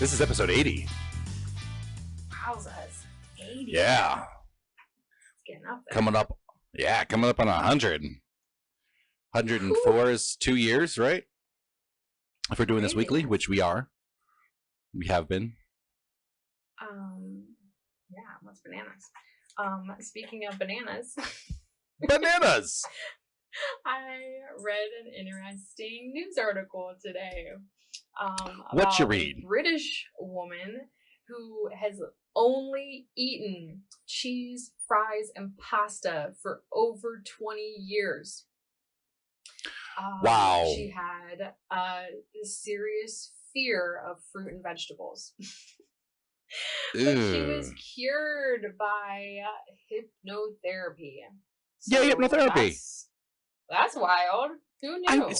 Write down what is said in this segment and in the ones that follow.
This is episode 80. Wowzers. 80. Yeah. It's getting up there. Coming up on 100. 104 is 2 years, right? If we're doing this weekly, which we are. We have been. Yeah, what's bananas? Speaking of bananas. Bananas! I read an interesting news article today. What'd you about read? A British woman who has only eaten cheese, fries, and pasta for over 20 years. Wow. She had a serious fear of fruit and vegetables. But she was cured by hypnotherapy. So yeah, hypnotherapy. That's wild. Who knew?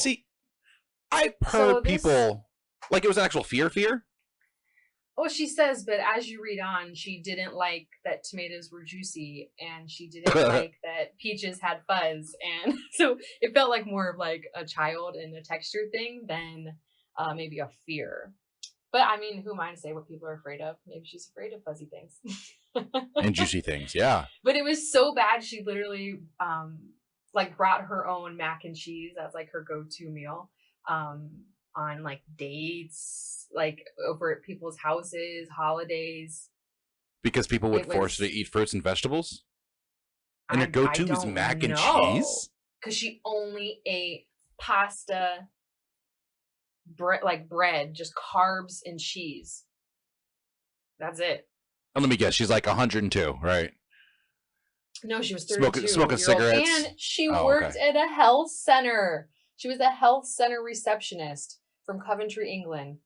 I've heard people, like it was an actual fear? Well, she says, but as you read on, she didn't like that tomatoes were juicy, and she didn't like that peaches had fuzz, and so it felt like more of like a child and a texture thing than maybe a fear. But I mean, who am I to say what people are afraid of? Maybe she's afraid of fuzzy things. And juicy things, yeah. But it was so bad, she literally like brought her own mac and cheese as like her go-to meal on like dates, like over at people's houses, holidays. Because people would force her to eat fruits and vegetables? And her go-to is mac and cheese? Because she only ate pasta, bread, just carbs and cheese. That's it. And let me guess, she's like 102, right? No, she was 32. Smoking cigarettes. And she worked at a health center. She was a health center receptionist from Coventry, England.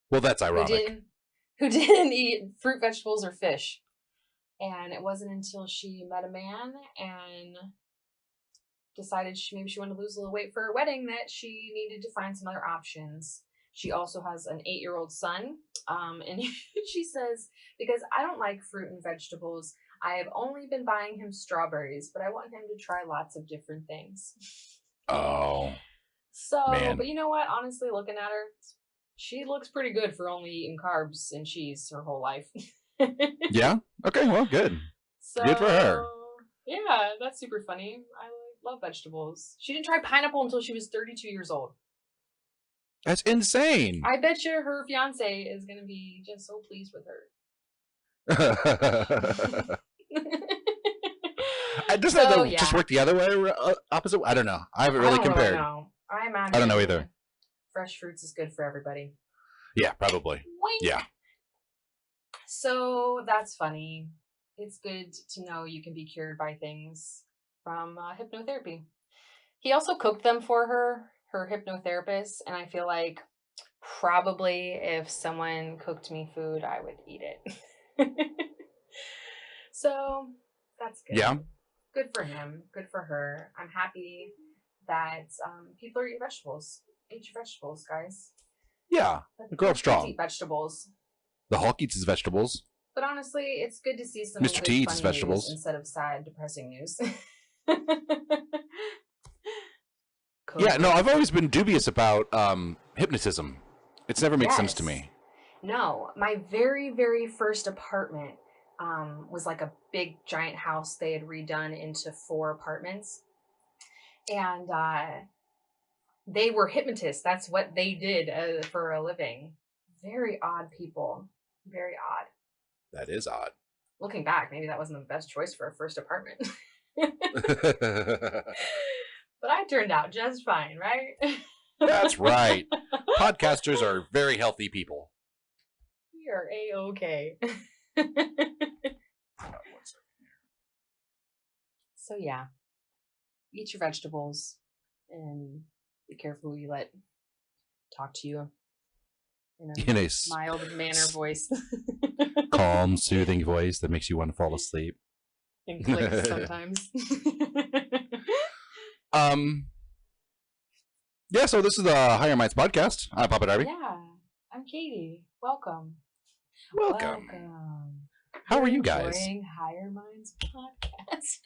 Well, that's ironic. Who didn't eat fruit, vegetables, or fish. And it wasn't until she met a man and decided maybe she wanted to lose a little weight for her wedding that she needed to find some other options. She also has an 8-year-old son. And she says, because I don't like fruit and vegetables, I have only been buying him strawberries, but I want him to try lots of different things. Oh. So, man. But you know what? Honestly, looking at her, she looks pretty good for only eating carbs and cheese her whole life. Yeah? Okay, well, good. So, good for her. Yeah, that's super funny. I love vegetables. She didn't try pineapple until she was 32 years old. That's insane. I bet you her fiance is going to be just so pleased with her. Doesn't that just work the other way, opposite? I don't know. I haven't really compared. I don't know either. Fresh fruits is good for everybody. Yeah, probably. Wink. Yeah. So that's funny. It's good to know you can be cured by things from hypnotherapy. He also cooked them for her hypnotherapist, and I feel like probably if someone cooked me food, I would eat it. So that's good. Yeah. Good for him. Good for her. I'm happy that people are eating vegetables. Eat your vegetables, guys. Yeah. Grow up strong. Eat vegetables. The Hulk eats his vegetables. But honestly, it's good to see some Mr. T eats his vegetables instead of sad, depressing news. Yeah, no, I've always been dubious about hypnotism. It's never made sense to me. No, my very, very first apartment was like a big, giant house they had redone into 4 apartments. And they were hypnotists. That's what they did for a living. Very odd people. Very odd. That is odd. Looking back, maybe that wasn't the best choice for a first apartment. But I turned out just fine, right? That's right. Podcasters are very healthy people. We are A-okay. So yeah, eat your vegetables and be careful who you let talk to you in a mild manner voice. Calm, soothing voice that makes you want to fall asleep. And clicks sometimes. Yeah, so this is the Higher Minds podcast. I'm Papa Darby. Yeah, I'm Katie. Welcome. How are you guys? Enjoying Higher Minds podcast.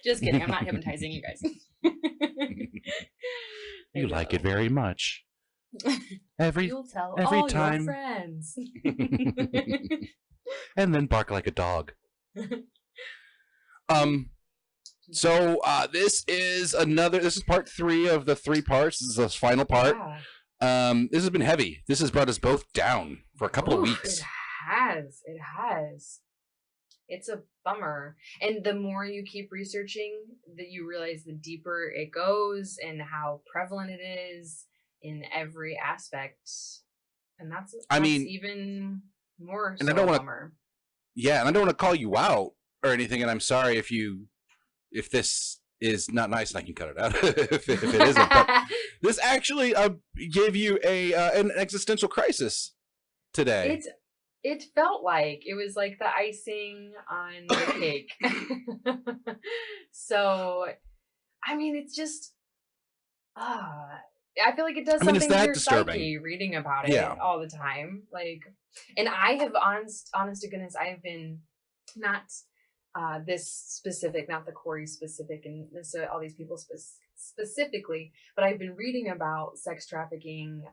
Just kidding. I'm not hypnotizing you guys. You like it very much. You'll tell every all time. your friends. And then bark like a dog. So this is part 3 of the 3 parts. This is the final part. Yeah. This has been heavy. This has brought us both down for a couple of weeks. It has. It's a bummer. And the more you keep researching, that you realize the deeper it goes and how prevalent it is in every aspect. And that's even more so a bummer. Yeah, and I don't want to call you out or anything, and I'm sorry if this is not nice, and I can cut it out if it isn't. But this actually gave you an existential crisis today. It felt like it was like the icing on the cake. So, I mean, it's just, I feel like it does something to your psyche reading about it all the time. Like, and I have, honest to goodness, I have been not this specific, not the Corey specific, and all these people specifically, but I've been reading about sex trafficking,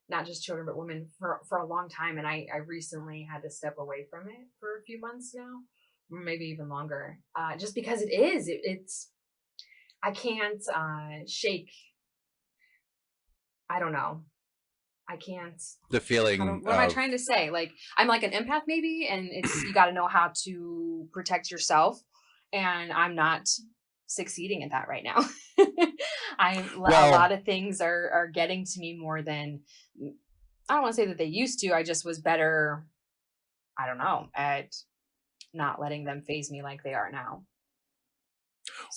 not just children, but women for a long time. And I recently had to step away from it for a few months now, maybe even longer, just because it's, I can't shake. I don't know. I can't. The feeling. What am I trying to say? Like, I'm like an empath maybe, and it's, you got to know how to protect yourself. And I'm not succeeding at that right now. A lot of things are getting to me more than, I don't want to say that they used to. I just was better, I don't know, at not letting them phase me like they are now.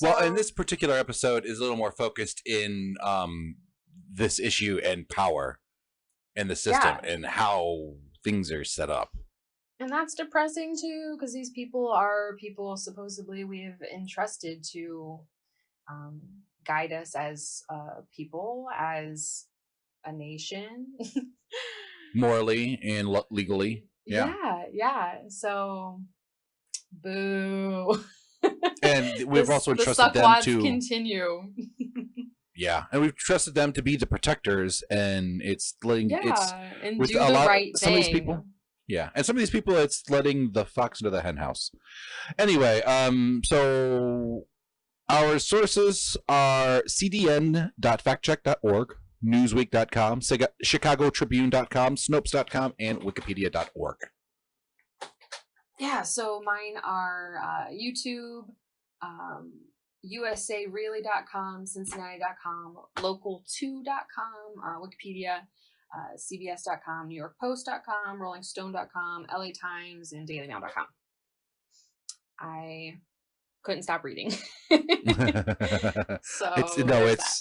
Well, and this particular episode is a little more focused in this issue and power and the system and how things are set up. And that's depressing too, because these people are people supposedly we have entrusted to guide us as people, as a nation. Morally and legally. Yeah. So, boo. And we've also entrusted them to continue. Yeah, and we've trusted them to be the protectors, and it's letting and with do the right thing. Some of these people, and some of these people, it's letting the fox into the hen house. Anyway, so our sources are cdn.factcheck.org, newsweek.com, chicagotribune.com, snopes.com, and wikipedia.org. Yeah, so mine are YouTube, usareally.com, cincinnati.com, local2.com, Wikipedia, cbs.com, newyorkpost.com, rollingstone.com, la Times, and dailymail.com. I couldn't stop reading. So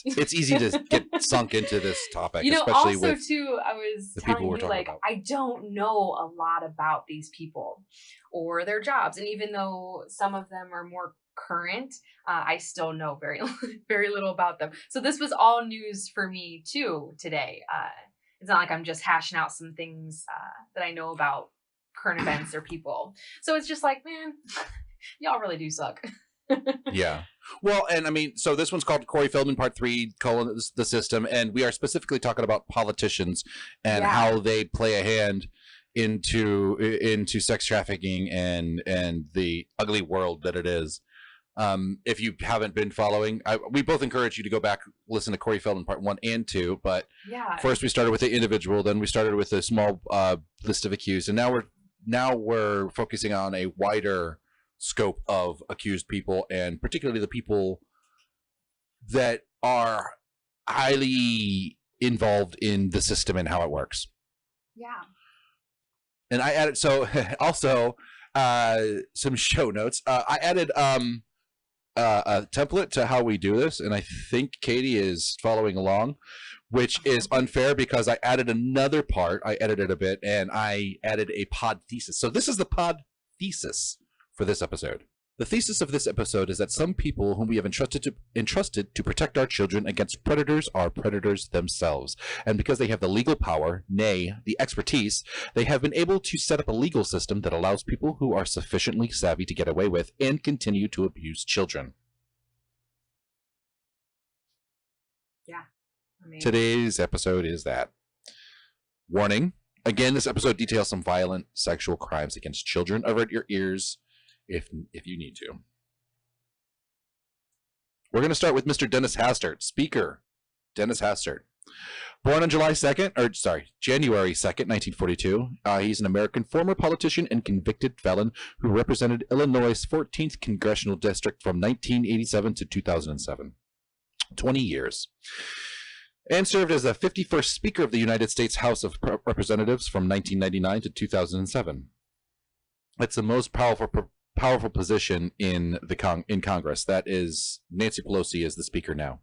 it's easy to get sunk into this topic, especially also with too, I was telling you, like, about. I don't know a lot about these people or their jobs, and even though some of them are more current, I still know very very little about them. So this was all news for me too today. It's not like I'm just hashing out some things that I know about current events or people. So it's just like, man, y'all really do suck. Yeah. Well, and I mean, so this one's called Corey Feldman Part 3, the system, and we are specifically talking about politicians and how they play a hand into sex trafficking and the ugly world that it is. If you haven't been following, we both encourage you to go back, listen to Corey Feldman Part 1 and 2. But first we started with the individual, then we started with a small list of accused, and now we're focusing on a wider scope of accused people, and particularly the people that are highly involved in the system and how it works. Yeah. And I added also some show notes. I added a template to how we do this, and I think Katie is following along, which is unfair because I added another part. I edited a bit, and I added a pod thesis. So this is the pod thesis for this episode. The thesis of this episode is that some people whom we have entrusted to protect our children against predators are predators themselves. And because they have the legal power, nay, the expertise, they have been able to set up a legal system that allows people who are sufficiently savvy to get away with and continue to abuse children. Yeah. Today's episode is that. Warning. Again, this episode details some violent sexual crimes against children. Avert your ears if you need to. We're going to start with Mr. Dennis Hastert, Speaker Dennis Hastert. Born on January 2nd, 1942. He's an American former politician and convicted felon who represented Illinois' 14th Congressional District from 1987 to 2007. 20 years. And served as the 51st Speaker of the United States House of Representatives from 1999 to 2007. It's the most powerful position in Congress. That is, Nancy Pelosi is the Speaker now.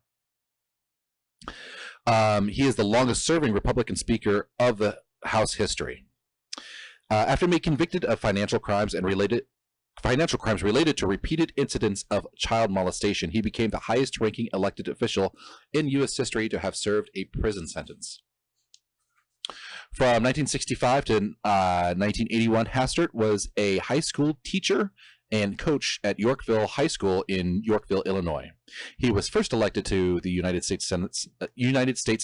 He is the longest-serving Republican Speaker of the House history. After being convicted of financial crimes related to repeated incidents of child molestation, he became the highest-ranking elected official in U.S. history to have served a prison sentence. From 1965 to 1981, Hastert was a high school teacher and coach at Yorkville High School in Yorkville, Illinois. He was first elected to the United States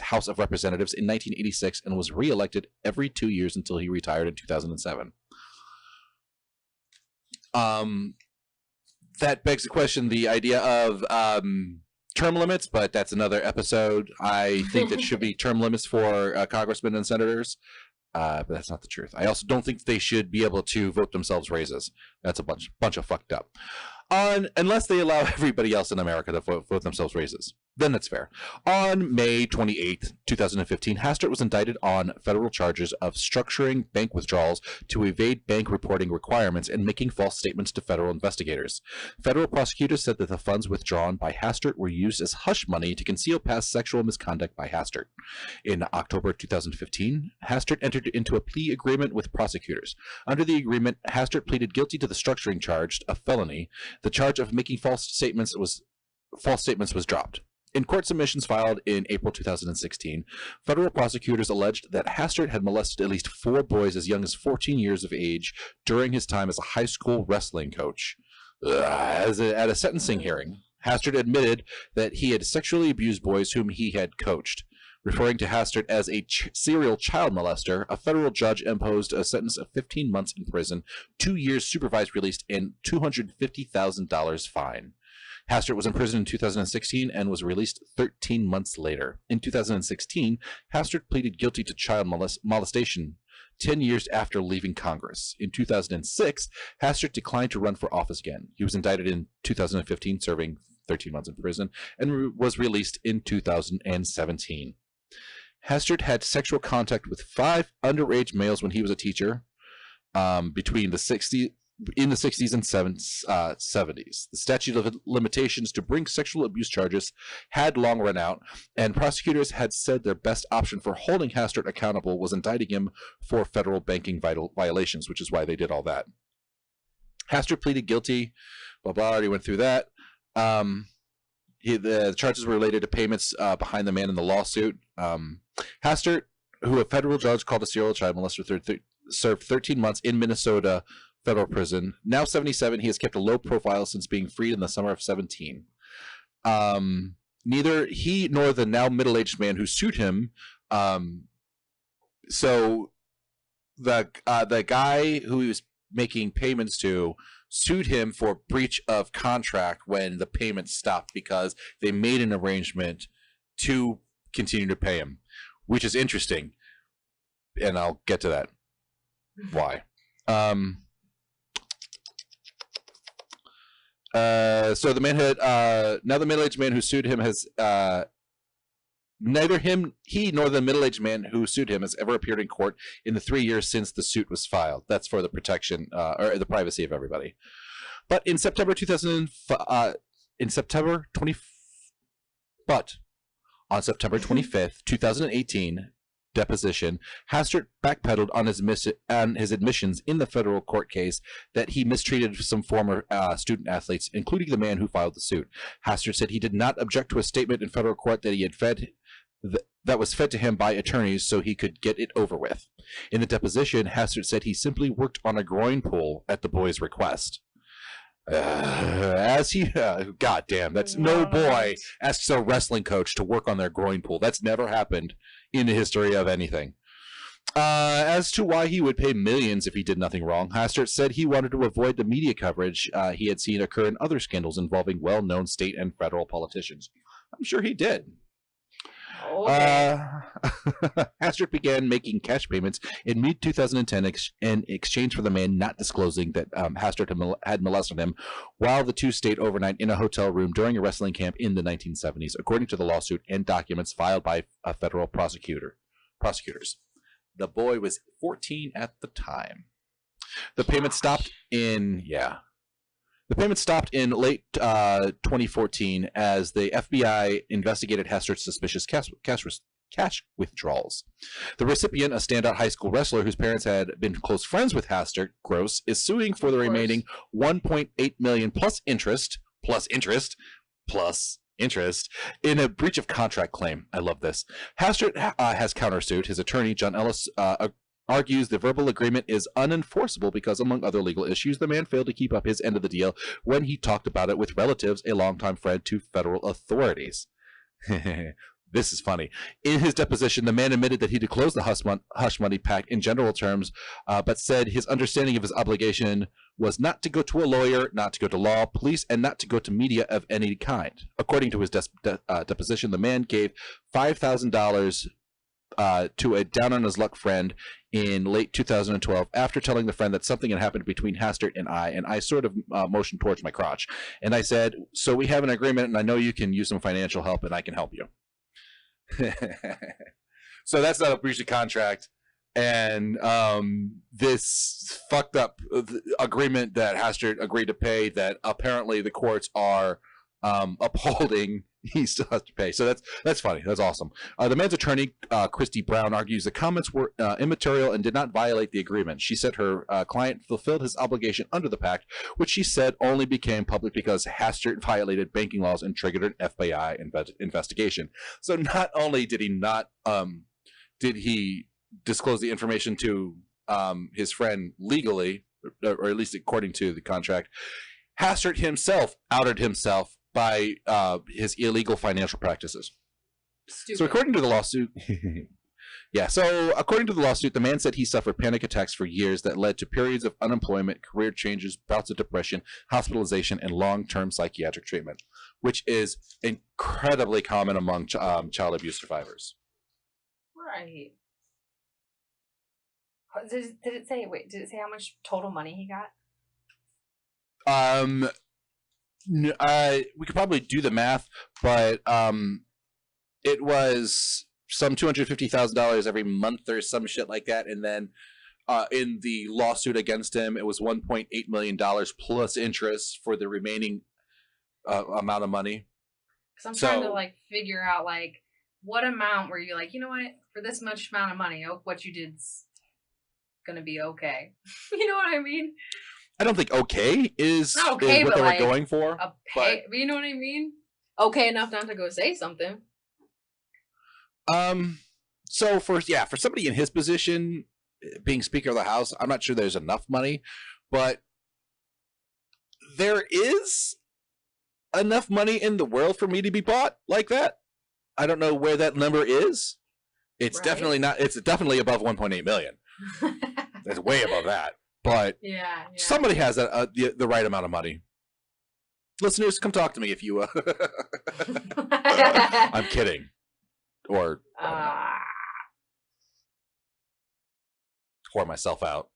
House of Representatives in 1986 and was re-elected every 2 years until he retired in 2007. That begs the question, the idea of term limits, but that's another episode. I think that should be term limits for congressmen and senators. But that's not the truth. I also don't think they should be able to vote themselves raises. That's a bunch of fucked up. Unless they allow everybody else in America to vote themselves raises. Then that's fair. On May 28th, 2015, Hastert was indicted on federal charges of structuring bank withdrawals to evade bank reporting requirements and making false statements to federal investigators. Federal prosecutors said that the funds withdrawn by Hastert were used as hush money to conceal past sexual misconduct by Hastert. In October 2015, Hastert entered into a plea agreement with prosecutors. Under the agreement, Hastert pleaded guilty to the structuring charge, a felony. The charge of making false statements was dropped. In court submissions filed in April 2016, federal prosecutors alleged that Hastert had molested at least 4 boys as young as 14 years of age during his time as a high school wrestling coach. At a sentencing hearing, Hastert admitted that he had sexually abused boys whom he had coached. Referring to Hastert as a serial child molester, a federal judge imposed a sentence of 15 months in prison, 2 years supervised release, and $250,000 fine. Hastert was in prison in 2016 and was released 13 months later. In 2016, Hastert pleaded guilty to child molestation 10 years after leaving Congress. In 2006, Hastert declined to run for office again. He was indicted in 2015, serving 13 months in prison, and was released in 2017. Hastert had sexual contact with 5 underage males when he was a teacher between the 60s and 70s. The statute of limitations to bring sexual abuse charges had long run out, and prosecutors had said their best option for holding Hastert accountable was indicting him for federal banking violations, which is why they did all that. Hastert pleaded guilty. Blah, blah, already went through that. The charges were related to payments behind the man in the lawsuit. Hastert, who a federal judge called a serial child molester, served 13 months in Minnesota federal prison. Now 77, he has kept a low profile since being freed in the summer of 17. Neither he nor the now middle-aged man who sued him. So the guy who he was making payments to sued him for breach of contract when the payments stopped because they made an arrangement to continue to pay him, which is interesting, and I'll get to that. Why? So the man had now the middle-aged man who sued him has neither he nor the middle-aged man who sued him has ever appeared in court in the 3 years since the suit was filed. That's for the protection or the privacy of everybody. But on September 25th, 2018, deposition, Hastert backpedaled on his admissions in the federal court case that he mistreated some former student athletes, including the man who filed the suit. Hastert said he did not object to a statement in federal court that he had that was fed to him by attorneys so he could get it over with. In the deposition, Hastert said he simply worked on a groin pull at the boy's request. God damn, that's no boy asks a wrestling coach to work on their groin pull. That's never happened in the history of anything. As to why he would pay millions if he did nothing wrong, Hastert said he wanted to avoid the media coverage he had seen occur in other scandals involving well-known state and federal politicians. I'm sure he did. Okay. Hastert began making cash payments in mid-2010 in exchange for the man not disclosing that Hastert had molested him while the two stayed overnight in a hotel room during a wrestling camp in the 1970s, according to the lawsuit and documents filed by a federal prosecutors. The boy was 14 at the time. The payment stopped in late 2014 as the FBI investigated Hastert's suspicious cash withdrawals. The recipient, a standout high school wrestler whose parents had been close friends with Hastert, Gross, is suing for the remaining $1.8 million plus interest in a breach of contract claim. I love this. Hastert has countersued. His attorney, John Ellis, argues the verbal agreement is unenforceable because, among other legal issues, the man failed to keep up his end of the deal when he talked about it with relatives, a longtime friend to federal authorities. This is funny. In his deposition, the man admitted that he disclosed the hush money pact in general terms, but said his understanding of his obligation was not to go to a lawyer, not to go to law, police, and not to go to media of any kind. According to his deposition, the man gave $5,000 to a down-on-his-luck friend in late 2012 after telling the friend that something had happened between Hastert and I sort of motioned towards my crotch. And I said, so we have an agreement, and I know you can use some financial help, and I can help you. So that's not a breach of contract. And this fucked up agreement that Hastert agreed to pay that apparently the courts are upholding, he still has to pay. So that's funny. That's awesome. The man's attorney, Christy Brown, argues the comments were immaterial and did not violate the agreement. She said her client fulfilled his obligation under the pact, which she said only became public because Hastert violated banking laws and triggered an FBI investigation. So not only did he not did he disclose the information to his friend legally, or at least according to the contract, Hastert himself outed himself by his illegal financial practices. Stupid. So according to the lawsuit, the man said he suffered panic attacks for years that led to periods of unemployment, career changes, bouts of depression, hospitalization, and long-term psychiatric treatment, which is incredibly common among child abuse survivors. Right. Did it say? Wait, did it say how much total money he got? We could probably do the math, but it was some $250,000 every month or some shit like that, and then in the lawsuit against him, it was $1.8 million plus interest for the remaining amount of money. Because I'm trying to like figure out like what amount were you like, you know what, for this much amount of money, what you did's gonna be okay. You know what I mean? I don't think okay is what they were going for. But you know what I mean? Okay enough not to go say something. So for somebody in his position, being Speaker of the House, I'm not sure there's enough money, but there is enough money in the world for me to be bought like that. I don't know where that number is. It's definitely not. It's definitely above 1.8 million. It's way above that. But somebody has the right amount of money. Listeners, come talk to me if you. I'm kidding. Or whore myself out.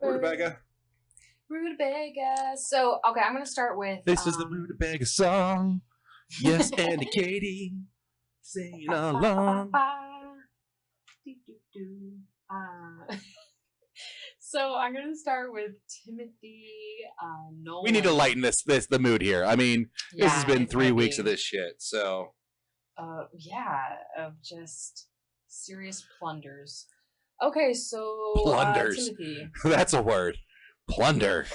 Rutabaga. Rutabaga. So, okay, I'm going to start with... This is the Rutabaga song. Yes, Andy Katie. Sing along. So, I'm going to start with Timothy Nolan. We need to lighten the mood here. I mean, this has been 3 weeks of this shit, so... of just serious plunders. Okay, so... Plunders. Timothy. That's a word. Plunder.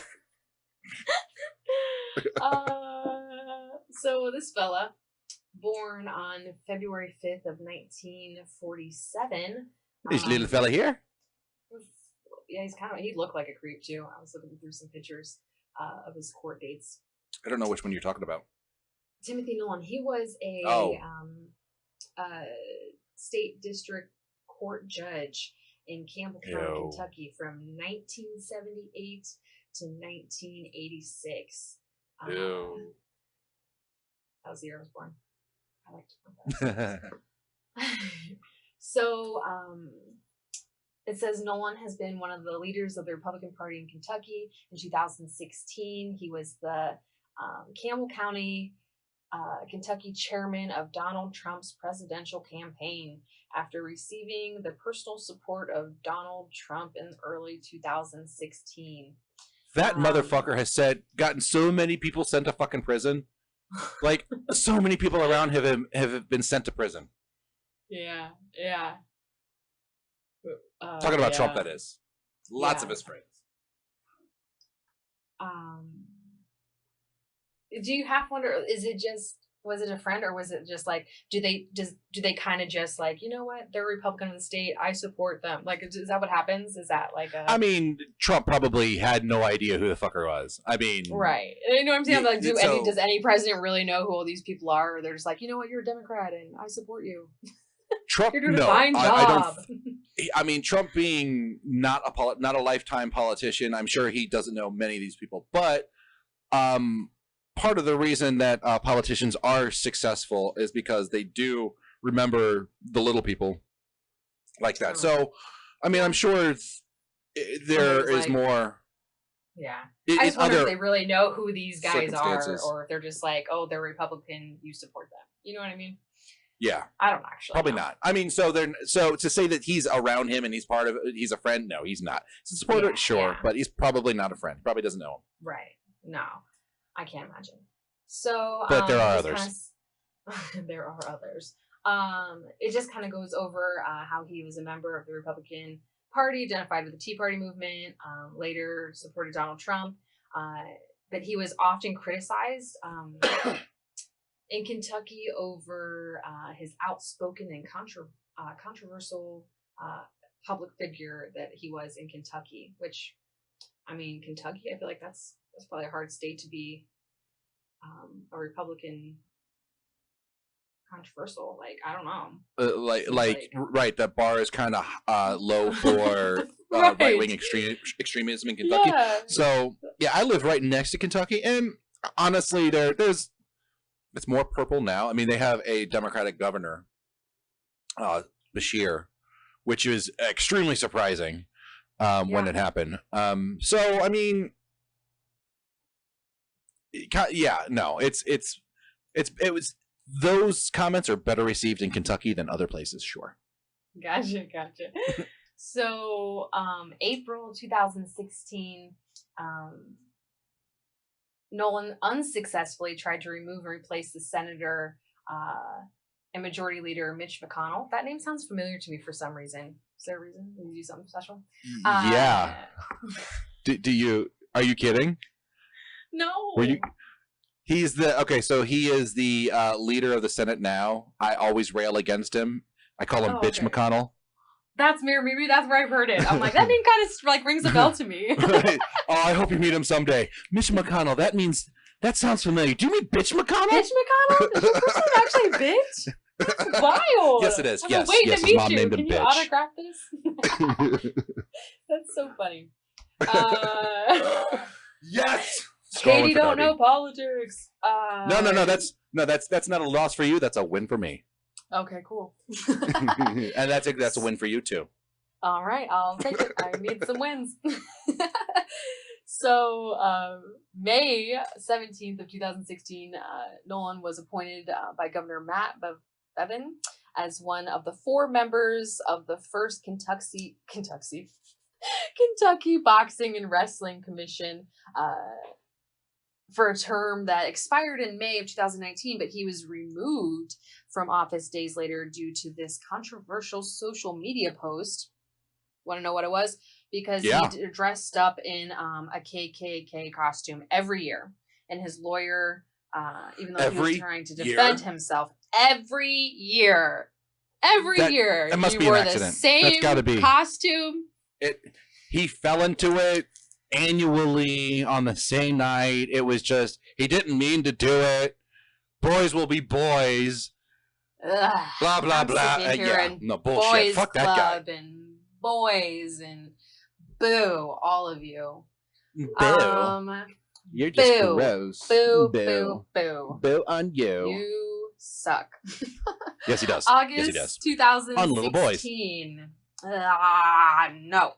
So this fella, born on February 5th of 1947. This little fella here? yeah, he looked like a creep too. I was looking through some pictures of his court dates. I don't know which one you're talking about. Timothy Nolan. He was a state district court judge in Campbell County, Kentucky, from 1978 to 1986. That was the year I was born. I like to know that. So, it says Nolan has been one of the leaders of the Republican Party in Kentucky. In 2016, he was the Campbell County, Kentucky chairman of Donald Trump's presidential campaign after receiving the personal support of Donald Trump in early 2016. That motherfucker has gotten so many people sent to fucking prison. Like, so many people around him have been sent to prison. Yeah. Talking about Trump, that is. Lots of his friends. Do you half wonder, was it a friend, or was it just like, do they kind of just like, you know what, they're Republican of the state, I support them? Like, is that what happens? Is that like a... I mean, Trump probably had no idea who the fucker was. I mean... Right. You know what I'm saying? Like, does any president really know who all these people are? Or they're just like, you know what, you're a Democrat and I support you. Trump, you're doing a fine job. I mean, Trump being not a lifetime politician, I'm sure he doesn't know many of these people. But part of the reason that politicians are successful is because they do remember the little people like that. So, I mean, I'm sure there is more. Yeah. I just wonder if they really know who these guys are, or if they're just like, oh, they're Republican, you support them. You know what I mean? Yeah. I don't actually Probably not. I mean, so to say that he's around him and he's part of it, he's a friend, no, he's not. He's a supporter, sure, but he's probably not a friend. Probably doesn't know him. Right. No. I can't imagine. So, but there are others. There are others. It just kind of goes over how he was a member of the Republican Party, identified with the Tea Party movement, later supported Donald Trump, but he was often criticized in Kentucky over his outspoken and controversial public figure that he was in Kentucky, which, I mean, Kentucky, I feel like that's probably a hard state to be a Republican controversial. Like, I don't know. Right, that bar is kind of low for right-wing extremism in Kentucky. Yeah. So, yeah, I live right next to Kentucky, and honestly, there's it's more purple now. I mean, they have a Democratic governor, Bashir, which is extremely surprising when it happened. So, I mean, it was, those comments are better received in Kentucky than other places, sure. Gotcha. So, April 2016, Nolan unsuccessfully tried to remove and replace the senator and majority leader Mitch McConnell. That name sounds familiar to me for some reason. Is there a reason? Did you do something special? Yeah. Are you kidding? No. So he is the leader of the Senate now. I always rail against him. I call him Bitch McConnell. That's maybe that's where I've heard it. I'm like, that name kind of like rings a bell to me. Oh, I hope you meet him someday. Mitch McConnell, that sounds familiar. Do you mean Bitch McConnell? Bitch McConnell? Is your first name actually Bitch? That's wild. Yes, it is. I've yes, been waiting yes, to his meet mom you. named him Can you Bitch. autograph this? That's so funny. Yes. Katie don't know politics. No. That's not a loss for you. That's a win for me. Okay, cool. And that's a win for you too. All right, I'll take it. I need some wins. So, May 17th of 2016, Nolan was appointed by Governor Matt Bevin as one of the 4 members of the first Kentucky Boxing and Wrestling Commission for a term that expired in May of 2019, but he was removed from office days later due to this controversial social media post. Want to know what it was? Because he dressed up in a KKK costume every year. And his lawyer, even though he was trying to defend himself, every year, he wore the same costume. he fell into it annually on the same night. It was just, he didn't mean to do it. Boys will be boys. Ugh, Blah, blah, blah. Yeah, no, bullshit. Fuck that guy. And boys and boo, all of you. Boo. You're just boo. gross. Boo, boo, boo. Boo on you. You suck. Yes, he does. August yes, he does. 2016. On little boys. No.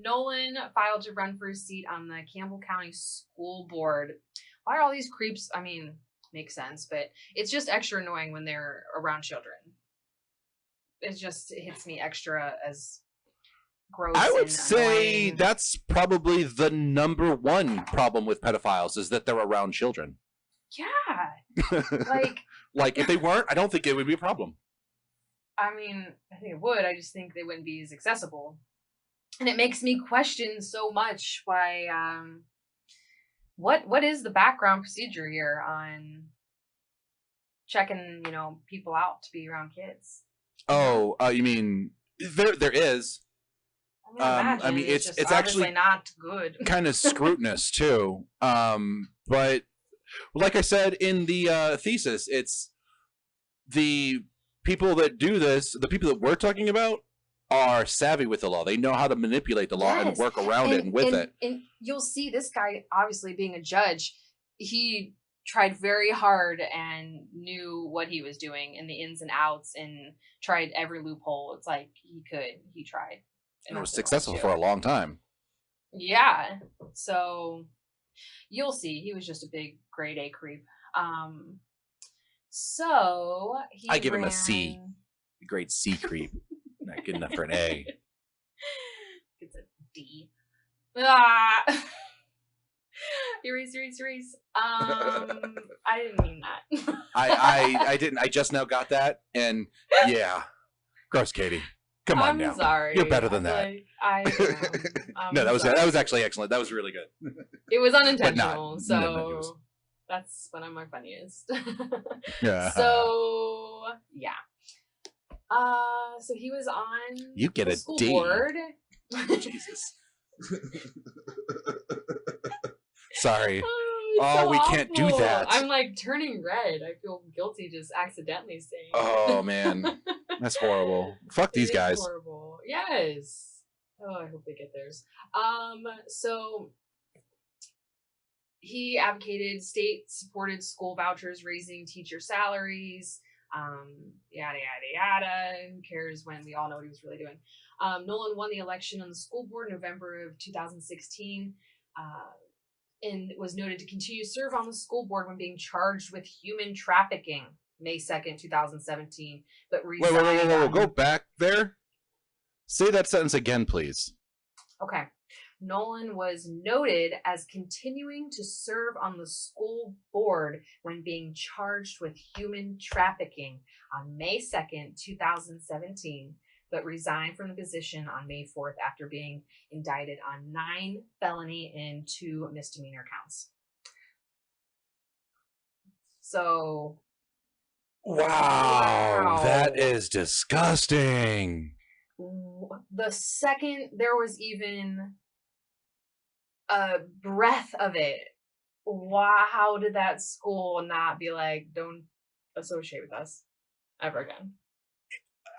Nolan filed to run for a seat on the Campbell County School Board. Why are all these creeps? I mean, makes sense, but it's just extra annoying when they're around children. It hits me extra as gross. I would and say annoying. that's probably the number one problem with pedophiles is that they're around children. Yeah. Like if they weren't, I don't think it would be a problem. I mean, I think it would. I just think they wouldn't be as accessible. And it makes me question so much why, what is the background procedure here on checking, people out to be around kids? Oh, you mean there is. I mean, it's actually not good. Kind of scrutinous too. But like I said in the thesis, it's the people that do this, the people that we're talking about, are savvy with the law. They know how to manipulate the law and work around it and with it. And you'll see this guy, obviously being a judge, he tried very hard and knew what he was doing and the ins and outs and tried every loophole. It's like he tried. And it was successful for a long time. Yeah. So you'll see. He was just a big grade A creep. So I give him a C. A grade C creep. Not good enough for an A. It's a D. Ah. Erase. I didn't mean that. I didn't. I just now got that, and yeah, gross, Katie. Come on now. I'm sorry. You're better than that. No, that was actually excellent. That was really good. It was unintentional, so no, that's when I'm my funniest. Yeah. So yeah. So he was on. You get a school D. board. Jesus. Sorry. So we can't do awful. that. I'm like turning red. I feel guilty just accidentally saying. Oh man, that's horrible. Fuck these guys. Horrible. Yes. Oh, I hope they get theirs. So he advocated state-supported school vouchers, raising teacher salaries. Yada yada yada. Who cares when we all know what he was really doing? Nolan won the election on the school board in November of 2016. And was noted to continue to serve on the school board when being charged with human trafficking, May 2nd, 2017. But resigned. Wait. Go back there. Say that sentence again, please. Okay. Nolan was noted as continuing to serve on the school board when being charged with human trafficking on May 2nd, 2017. But resigned from the position on May 4th after being indicted on 9 felony and 2 misdemeanor counts. So. Wow. That is disgusting. The second there was even a breath of it, how did that school not be like, don't associate with us ever again?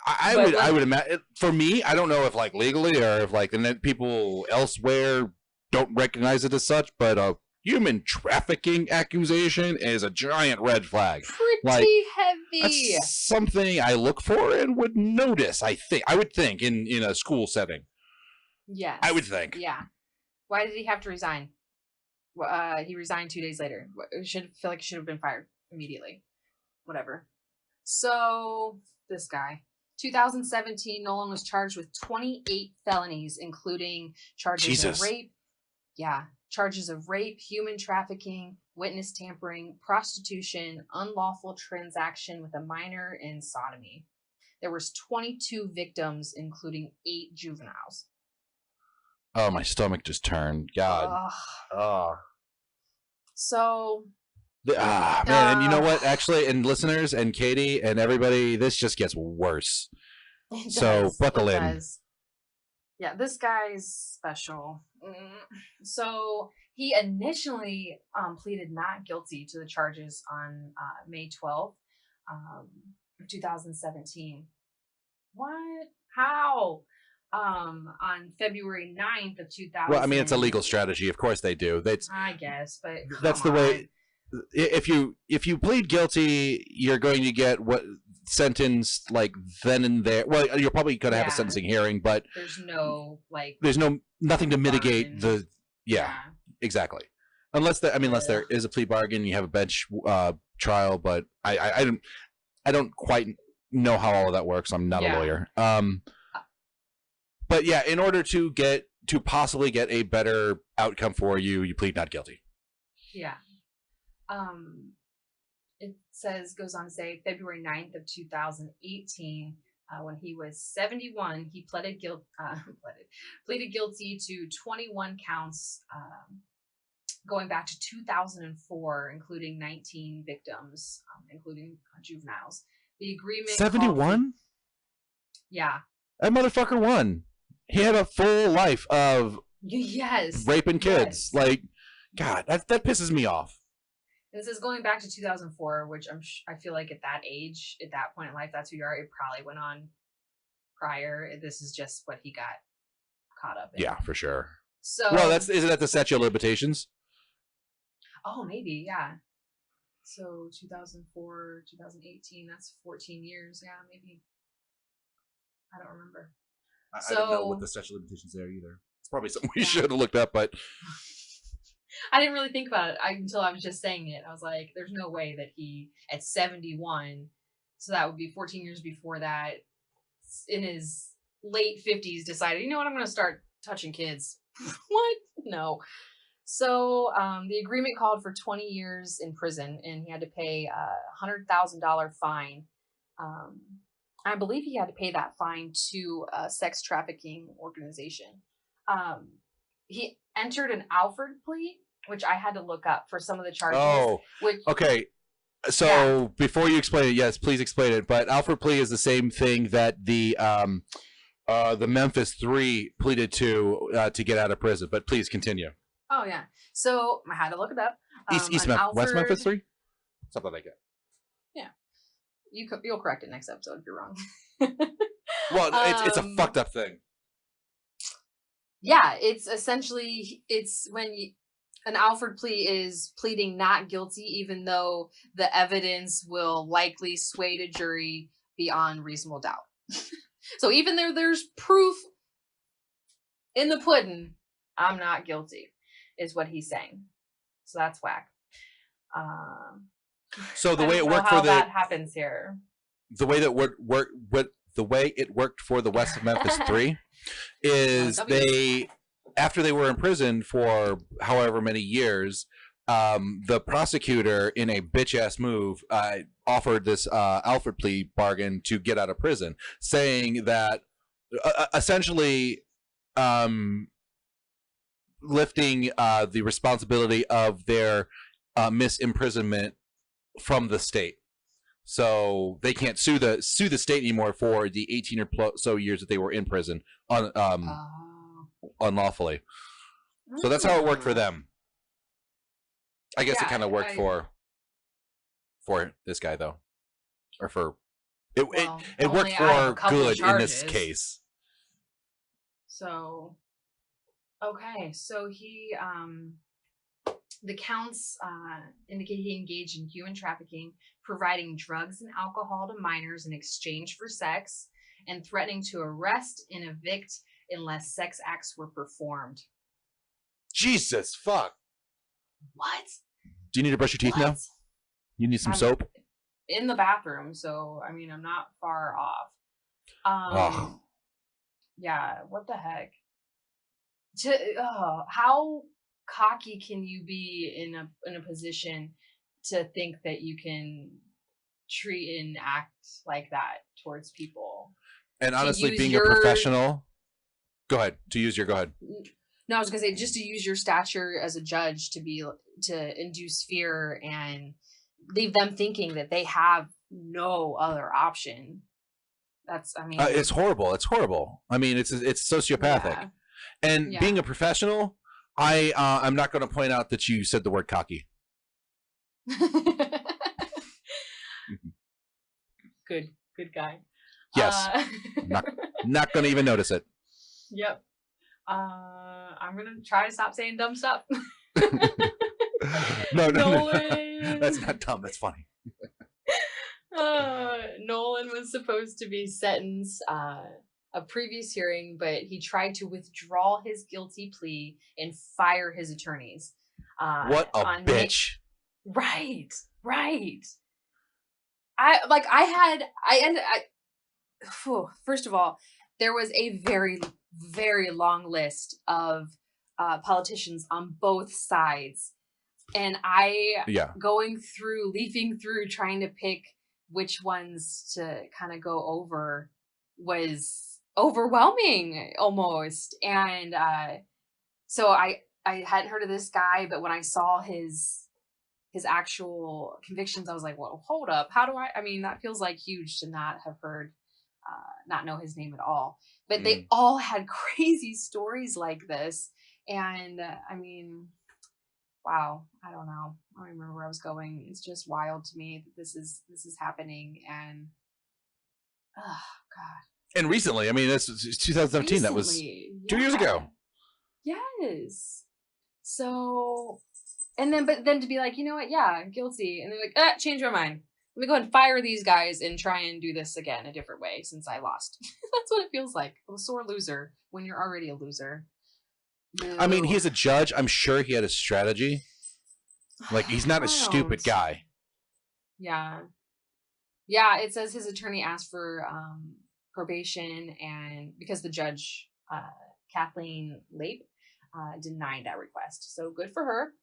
I would imagine, for me, I don't know if like legally or if like, and then people elsewhere don't recognize it as such, but a human trafficking accusation is a giant red flag. Pretty heavy. That's something I look for and would notice. I would think in a school setting. Yes. I would think. Yeah. Why did he have to resign? He resigned 2 days later. Should have been fired immediately. Whatever. So this guy. 2017, Nolan was charged with 28 felonies, including charges of rape. Yeah, charges of rape, human trafficking, witness tampering, prostitution, unlawful transaction with a minor, and sodomy. There was 22 victims, including 8 juveniles. Oh, my stomach just turned. God. So. Man, and you know what? Actually, and listeners and Katie and everybody, this just gets worse. So buckle in. Yeah, this guy's special. So he initially pleaded not guilty to the charges on May 12th, um, 2017. What? How? On February 9th of Well, I mean, it's a 2000. legal strategy. Of course they do. I guess, but That's come the way. on. If you plead guilty, you're going to get what sentenced like then and there. Well, you're probably going to have a Yeah, sentencing hearing, but there's no like there's nothing to mitigate bargain. the. Yeah, Yeah. exactly. Unless unless there Ugh. is a plea bargain, you have a bench trial. But I don't quite know how all of that works. I'm not a Yeah. lawyer. But yeah, in order to possibly get a better outcome for you, you plead not guilty. Yeah. It goes on to say February 9th of 2018, when he was 71, he pleaded guilty to 21 counts, going back to 2004, including 19 victims, including juveniles. The agreement 71? Yeah. That motherfucker won. He had a full life of raping kids. Yes. Like, God, that pisses me off. And this is going back to 2004, which I feel like at that age, at that point in life, that's who you are. It probably went on prior. This is just what he got caught up in. Yeah, for sure. So, well, isn't that the statute of limitations? Oh, maybe, yeah. So 2004, 2018, that's 14 years. Yeah, maybe. I don't remember. I don't know what the statute of limitations are either. It's probably something we should have looked up, but I didn't really think about it until I was just saying it. I was like, there's no way that he, at 71, so that would be 14 years before that, in his late 50s, decided, you know what, I'm going to start touching kids. What? No. So the agreement called for 20 years in prison, and he had to pay a $100,000 fine. I believe he had to pay that fine to a sex trafficking organization. He entered an Alford plea, which I had to look up for some of the charges. Oh, okay. So before you explain it, yes, please explain it. But Alford plea is the same thing that the Memphis 3 pleaded to get out of prison. But please continue. Oh yeah. So I had to look it up. West Memphis 3, something like that. Yeah. You'll correct it next episode if you're wrong. Well, it's a fucked up thing. Yeah, it's essentially when an Alford plea is pleading not guilty, even though the evidence will likely sway the jury beyond reasonable doubt. So even though there's proof in the pudding, I'm not guilty, is what he's saying. So that's whack. So the way it worked for that happens here. The way that the way it worked for the West Memphis 3 is they, after they were in prison for however many years, the prosecutor, in a bitch ass move, offered this Alford plea bargain to get out of prison, saying that essentially lifting the responsibility of their misimprisonment from the state. So they can't sue the state anymore for the 18 or so years that they were in prison unlawfully. So that's how it worked for them. I guess it kind of worked for this guy though, or for it worked for good in this case. So okay, so he the counts indicate he engaged in human trafficking, providing drugs and alcohol to minors in exchange for sex, and threatening to arrest and evict unless sex acts were performed. Jesus fuck. What? Do you need to brush your teeth now? You need some soap? In the bathroom, so I mean I'm not far off. Yeah, what the heck? How cocky can you be in a position to think that you can treat and act like that towards people? And honestly, being a professional, go ahead. No, I was gonna say, just to use your stature as a judge to induce fear and leave them thinking that they have no other option It's horrible. It's horrible. I mean, it's sociopathic. And being a professional, I'm not going to point out that you said the word cocky. Good guy. Yes. Not going to even notice it. Yep. I'm going to try to stop saying dumb stuff. No. That's not dumb. That's funny. Nolan was supposed to be sentenced a previous hearing, but he tried to withdraw his guilty plea and fire his attorneys. What a bitch. Right. First of all, there was a very, very long list of politicians on both sides. And leafing through, trying to pick which ones to kind of go over was overwhelming almost. And so I hadn't heard of this guy, but when I saw his actual convictions, I was like, well, hold up. How do I mean, that feels like huge to not have heard, not know his name at all. But they all had crazy stories like this. And I mean, wow, I don't know. I don't remember where I was going. It's just wild to me that this is happening. And oh God. And recently, I mean, this is 2017. That was 2 years ago. Yes. So, but then to be like, you know what? Yeah, guilty. And they're like, change my mind. Let me go ahead and fire these guys and try and do this again a different way since I lost. That's what it feels like. A sore loser when you're already a loser. No. I mean, he's a judge. I'm sure he had a strategy. Like, he's not a stupid guy. Yeah. Yeah, it says his attorney asked for probation, and because the judge, Kathleen Lape, denied that request. So good for her.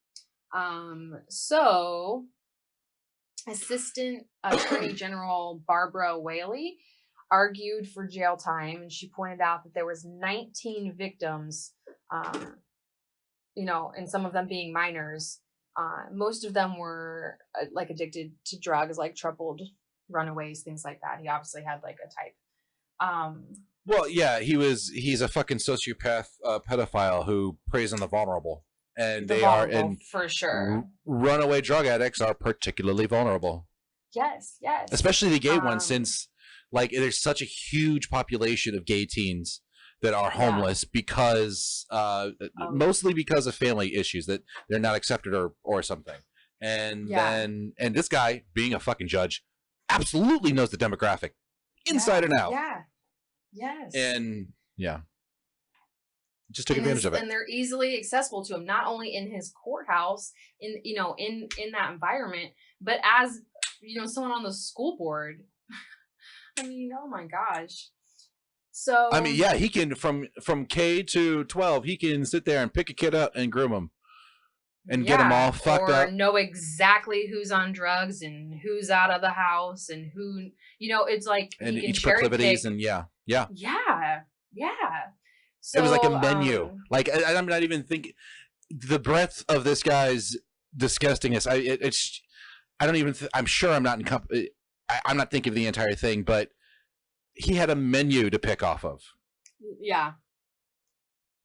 So Assistant Attorney General Barbara Whaley argued for jail time, and she pointed out that there was 19 victims, and some of them being minors. Most of them were like addicted to drugs, like troubled runaways, things like that. He obviously had like a type. Well, yeah, he's a fucking sociopath, pedophile who preys on the vulnerable. And they are, and for sure, runaway drug addicts are particularly vulnerable. Yes. Especially the gay ones, since like there's such a huge population of gay teens that are homeless because mostly because of family issues, that they're not accepted or something. And then this guy, being a fucking judge, absolutely knows the demographic inside and out. Yeah. Yes. And just took advantage of it. And they're easily accessible to him, not only in his courthouse, in that environment, but as someone on the school board. I mean, oh my gosh. So I mean, yeah, he can from K to 12, he can sit there and pick a kid up and groom him and get them all fucked up. Or know exactly who's on drugs and who's out of the house and who, it's like, and each proclivities and yeah. So, it was like a menu. Like I'm not even thinking the breadth of this guy's disgustingness. I don't even. I'm sure I'm not I'm not thinking of the entire thing, but he had a menu to pick off of. Yeah,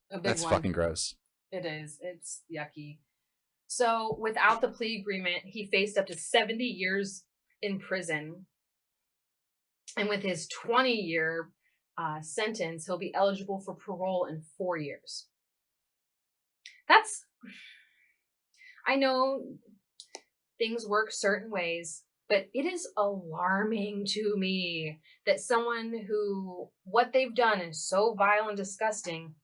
that's fucking gross. It is. It's yucky. So without the plea agreement, he faced up to 70 years in prison, and with his 20-year sentence, he'll be eligible for parole in 4 years. I know things work certain ways, but it is alarming to me that someone who, what they've done is so vile and disgusting,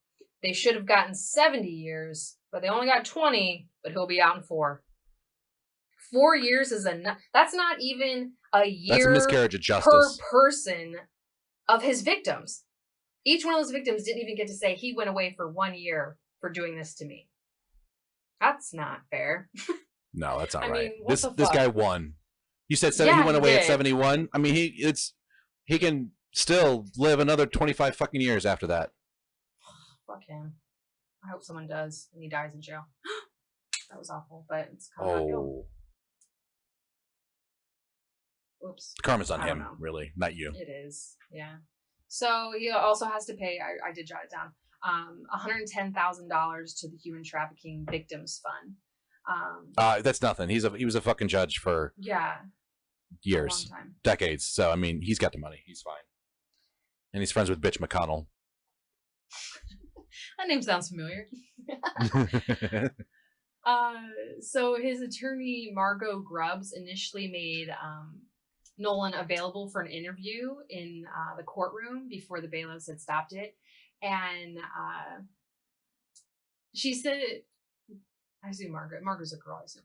they should have gotten 70 years, but they only got 20, but he'll be out in 4. 4 years is enough. That's not even a year. That's a miscarriage of justice per person of his victims. Each one of those victims didn't even get to say he went away for 1 year for doing this to me. That's not fair. No, that's not right. Mean, this guy won. You said he went away at 71. I mean, he can still live another 25 fucking years after that. Fuck him. I hope someone does and he dies in jail. That was awful, but it's kind of how I feel. Oops. Karma's on him, really, not you. It is, yeah. So he also has to pay, I did jot it down, $110,000 to the Human Trafficking Victims Fund. That's nothing. He was a fucking judge for years, a long time. Decades. So I mean, he's got the money. He's fine, and he's friends with Bitch McConnell. That name sounds familiar. So his attorney Margot Grubbs initially made Nolan available for an interview in the courtroom before the bailiffs had stopped it, and she said, I assume Margot's a girl, I assume.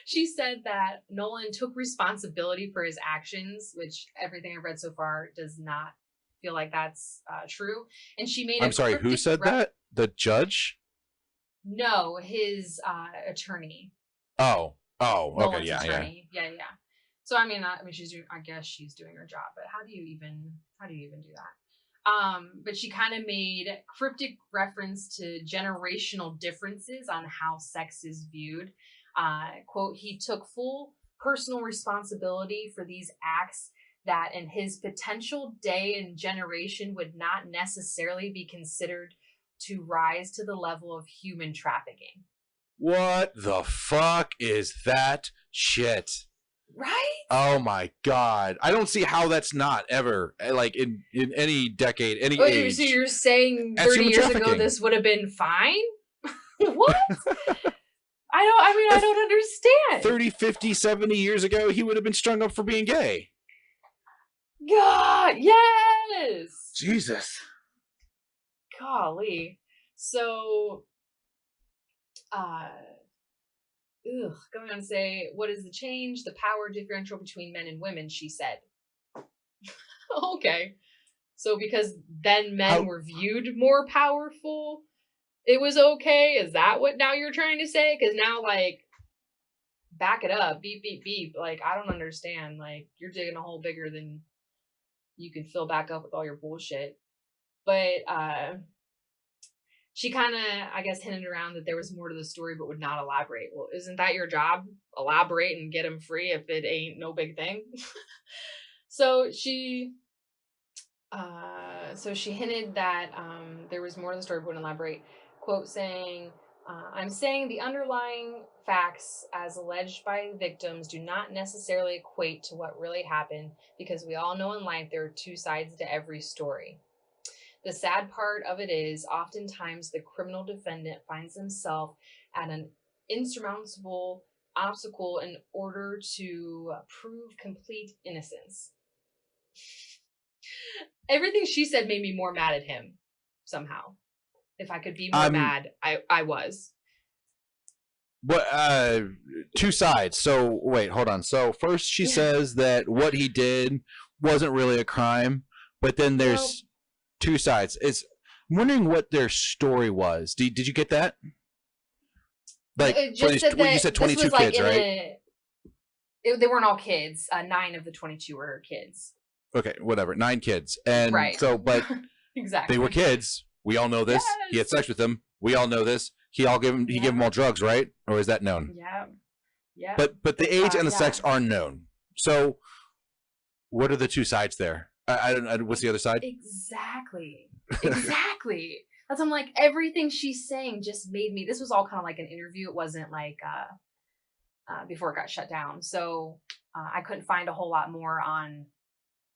She said that Nolan took responsibility for his actions, which everything I've read so far does not feel like that's true. And she made. I'm sorry, who said that? The judge? No, his attorney. Oh, Nolan's okay, yeah. Yeah. So I mean, she's doing. I guess she's doing her job, but how do you even do that? But she kind of made cryptic reference to generational differences on how sex is viewed. Quote, he took full personal responsibility for these acts that in his potential day and generation would not necessarily be considered to rise to the level of human trafficking. What the fuck is that shit? Right? Oh my god. I don't see how that's not ever, like, in any decade, any age. So you're saying 30 years ago this would have been fine? What? I don't understand. 30, 50, 70 years ago, he would have been strung up for being gay. God, yes! Jesus. Golly. So, going on to say, what is the change? The power differential between men and women, she said. Okay. So because then men were viewed more powerful, it was okay? Is that what now you're trying to say? Because now, like, back it up. Beep, beep, beep. Like, I don't understand. Like, you're digging a hole bigger than you can fill back up with all your bullshit. But she kind of, I guess, hinted around that there was more to the story but would not elaborate. Well, isn't that your job? Elaborate and get him free if it ain't no big thing? So she hinted that there was more to the story but wouldn't elaborate. Quote saying, I'm saying the underlying facts as alleged by victims do not necessarily equate to what really happened because we all know in life there are two sides to every story. The sad part of it is oftentimes the criminal defendant finds himself at an insurmountable obstacle in order to prove complete innocence. Everything she said made me more mad at him somehow. If I could be more mad, I was. But two sides. So wait, hold on. So first she says that what he did wasn't really a crime, but then there's two sides. I'm wondering what their story was. Did you get that? Like, you said 22 kids, right? They weren't all kids. 9 of the 22 were kids. Okay, whatever. 9 kids, and right. So, but exactly, they were kids. We all know this. Yes. He had sex with them. We all know this. He gave them all drugs, right? Or is that known? Yeah. But the age and the sex are known. So, what are the two sides there? I don't. What's the other side? Exactly. That's I'm like everything she's saying just made me. This was all kind of like an interview. It wasn't like before it got shut down. So I couldn't find a whole lot more on.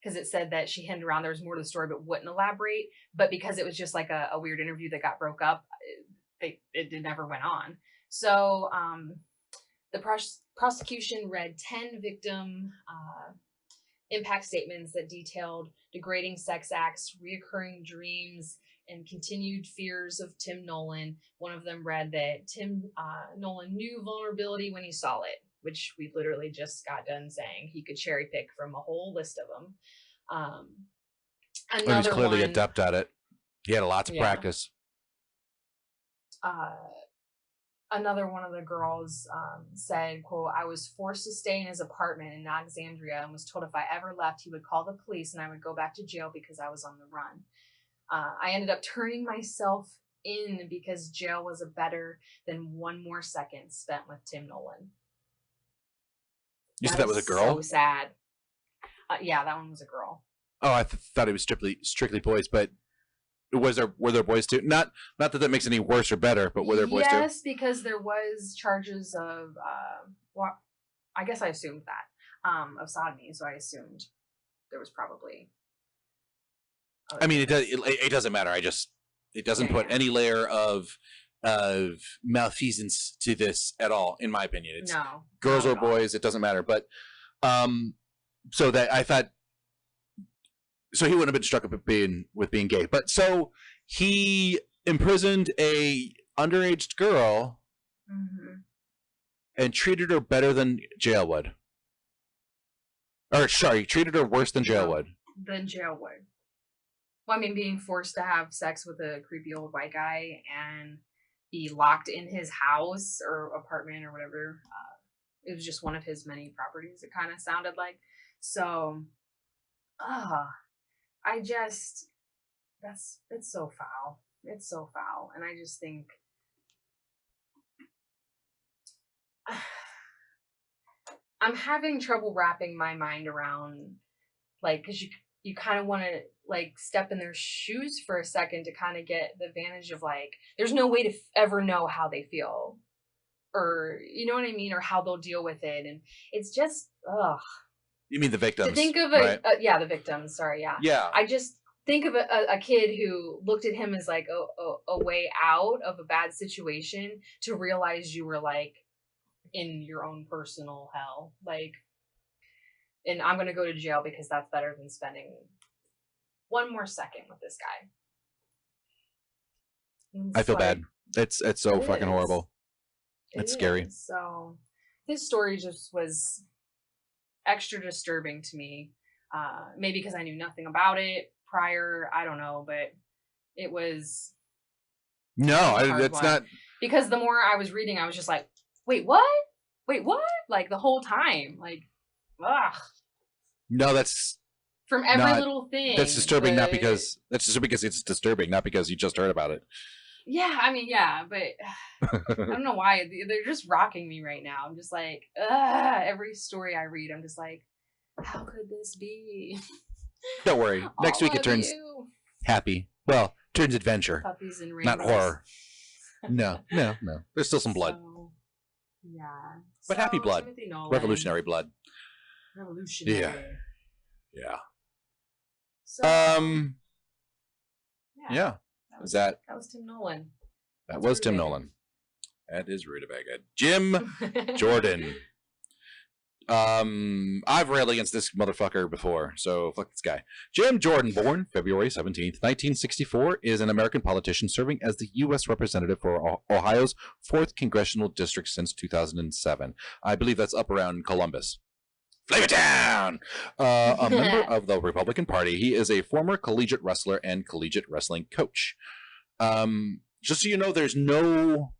Because it said that she hinted around there was more to the story but wouldn't elaborate. But because it was just like a weird interview that got broke up, it never went on. So the prosecution read 10 victim impact statements that detailed degrading sex acts, reoccurring dreams, and continued fears of Tim Nolan. One of them read that Tim Nolan knew vulnerability when he saw it, which we literally just got done saying. He could cherry pick from a whole list of them. He's clearly adept at it. He had lots of practice. Another one of the girls said, quote, I was forced to stay in his apartment in Alexandria and was told if I ever left, he would call the police and I would go back to jail because I was on the run. I ended up turning myself in because jail was better than one more second spent with Tim Nolan. You said that was a girl? So sad. Yeah, that one was a girl. Oh, I thought it was strictly boys, but were there boys too? Not that that makes it any worse or better, but were there boys too? Yes, because there was charges of well, I guess I assumed that of sodomy, so I assumed there was probably. I mean, it doesn't matter. It doesn't put any layer of malfeasance to this at all, in my opinion. It's no, girls or boys, it doesn't matter. But so that I thought, so he wouldn't have been struck with being gay. But so he imprisoned a underage girl and treated her better than jail would. Or sorry, treated her worse than jail would. Than jail would. Well, I mean, being forced to have sex with a creepy old white guy and be locked in his house or apartment or whatever. It was just one of his many properties, it kind of sounded like. So, it's so foul. It's so foul. And I just think, I'm having trouble wrapping my mind around, like, because you kind of want to, like, step in their shoes for a second to kind of get the advantage of, like, there's no way to ever know how they feel. Or, you know what I mean? Or how they'll deal with it. And it's just, ugh. You mean the victims? To think of right? Yeah, the victims. Sorry, yeah. Yeah. I just think of a kid who looked at him as, like, a way out of a bad situation to realize you were, like, in your own personal hell. Like, and I'm going to go to jail because that's better than spending one more second with this guy. I feel bad. It's so fucking horrible. It's scary. So his story just was extra disturbing to me. Maybe because I knew nothing about it prior. I don't know, but it was. No, it's not. Because the more I was reading, I was just like, wait, what? Wait, what? Like the whole time. Like, ugh. No, that's. From every little thing. That's disturbing, not because. That's just because it's disturbing, not because you just heard about it. Yeah, I mean, yeah, but I don't know why. They're just rocking me right now. I'm just like, ugh. Every story I read, I'm just like, how could this be? Don't worry. Next week it turns happy. Well, turns adventure. Puppies and rainbows. Not horror. No. There's still some blood. So, yeah. But happy blood. Revolutionary blood. Revolutionary. Yeah. So, yeah. That was Tim Nolan. That was Tim Nolan. That is rutabaga. Jim Jordan. I've railed against this motherfucker before, so fuck this guy. Jim Jordan, born February 17th, 1964, is an American politician serving as the U.S. representative for Ohio's 4th Congressional District since 2007. I believe that's up around Columbus. Flavortown! A member of the Republican Party, he is a former collegiate wrestler and collegiate wrestling coach. Just so you know, there's no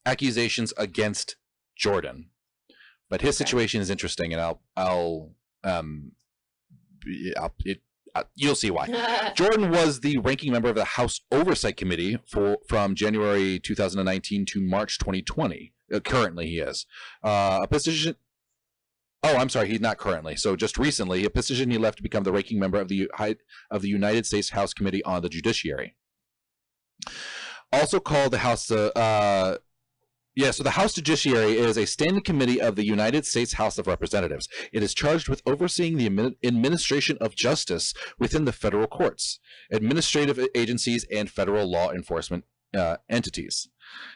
accusations against Jordan, but his situation is interesting, and you'll see why. Jordan was the ranking member of the House Oversight Committee from January 2019 to March 2020. Currently, he is a position. Oh, I'm sorry, he's not currently. So just recently, a position he left to become the ranking member of the United States House Committee on the Judiciary. Also called the House. So the House Judiciary is a standing committee of the United States House of Representatives. It is charged with overseeing the administration of justice within the federal courts, administrative agencies, and federal law enforcement entities.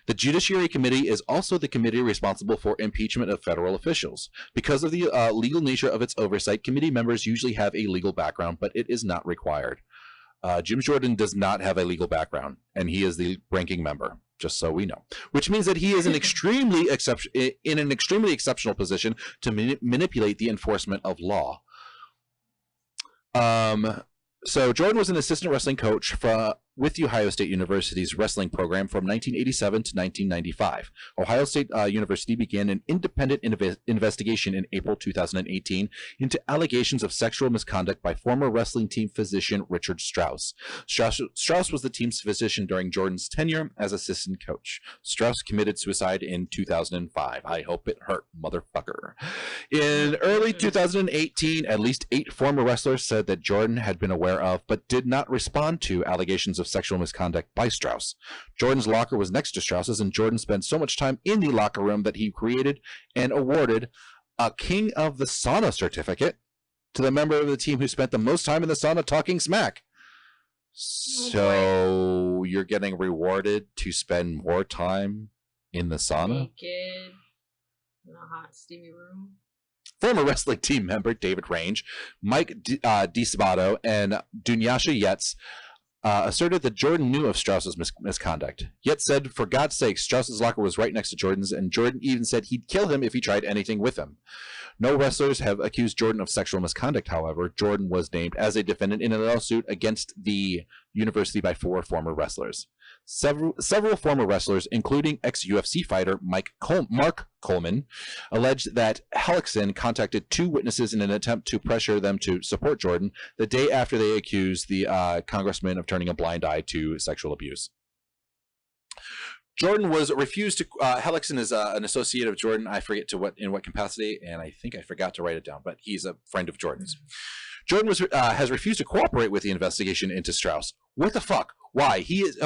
The Judiciary Committee is also the committee responsible for impeachment of federal officials. Because of the legal nature of its oversight, committee members usually have a legal background, but it is not required. Jim Jordan does not have a legal background, and he is the ranking member, just so we know. Which means that he is in an extremely exceptional position to manipulate the enforcement of law. So Jordan was an assistant wrestling coach with Ohio State University's wrestling program from 1987 to 1995. Ohio State University began an independent investigation in April 2018 into allegations of sexual misconduct by former wrestling team physician Richard Strauss. Strauss was the team's physician during Jordan's tenure as assistant coach. Strauss committed suicide in 2005. I hope it hurt, motherfucker. In early 2018, at least 8 former wrestlers said that Jordan had been aware of, but did not respond to allegations of sexual misconduct by Strauss. Jordan's locker was next to Strauss's, and Jordan spent so much time in the locker room that he created and awarded a King of the Sauna certificate to the member of the team who spent the most time in the sauna talking smack. So you're getting rewarded to spend more time in the sauna? Naked in a hot, steamy room. Former wrestling team member David Range, Mike DiSabato, and Dunyasha Yetz asserted that Jordan knew of Strauss's misconduct. Yetz said, for God's sake, Strauss's locker was right next to Jordan's, and Jordan even said he'd kill him if he tried anything with him. No wrestlers have accused Jordan of sexual misconduct, however. Jordan was named as a defendant in a lawsuit against the university by 4 former wrestlers. Several former wrestlers, including ex-UFC fighter Mark Coleman, alleged that Hellickson contacted 2 witnesses in an attempt to pressure them to support Jordan the day after they accused the congressman of turning a blind eye to sexual abuse. Jordan was refused to. Hellickson is an associate of Jordan. I forget in what capacity, and I think I forgot to write it down. But he's a friend of Jordan's. Jordan has refused to cooperate with the investigation into Strauss. What the fuck? Why? He is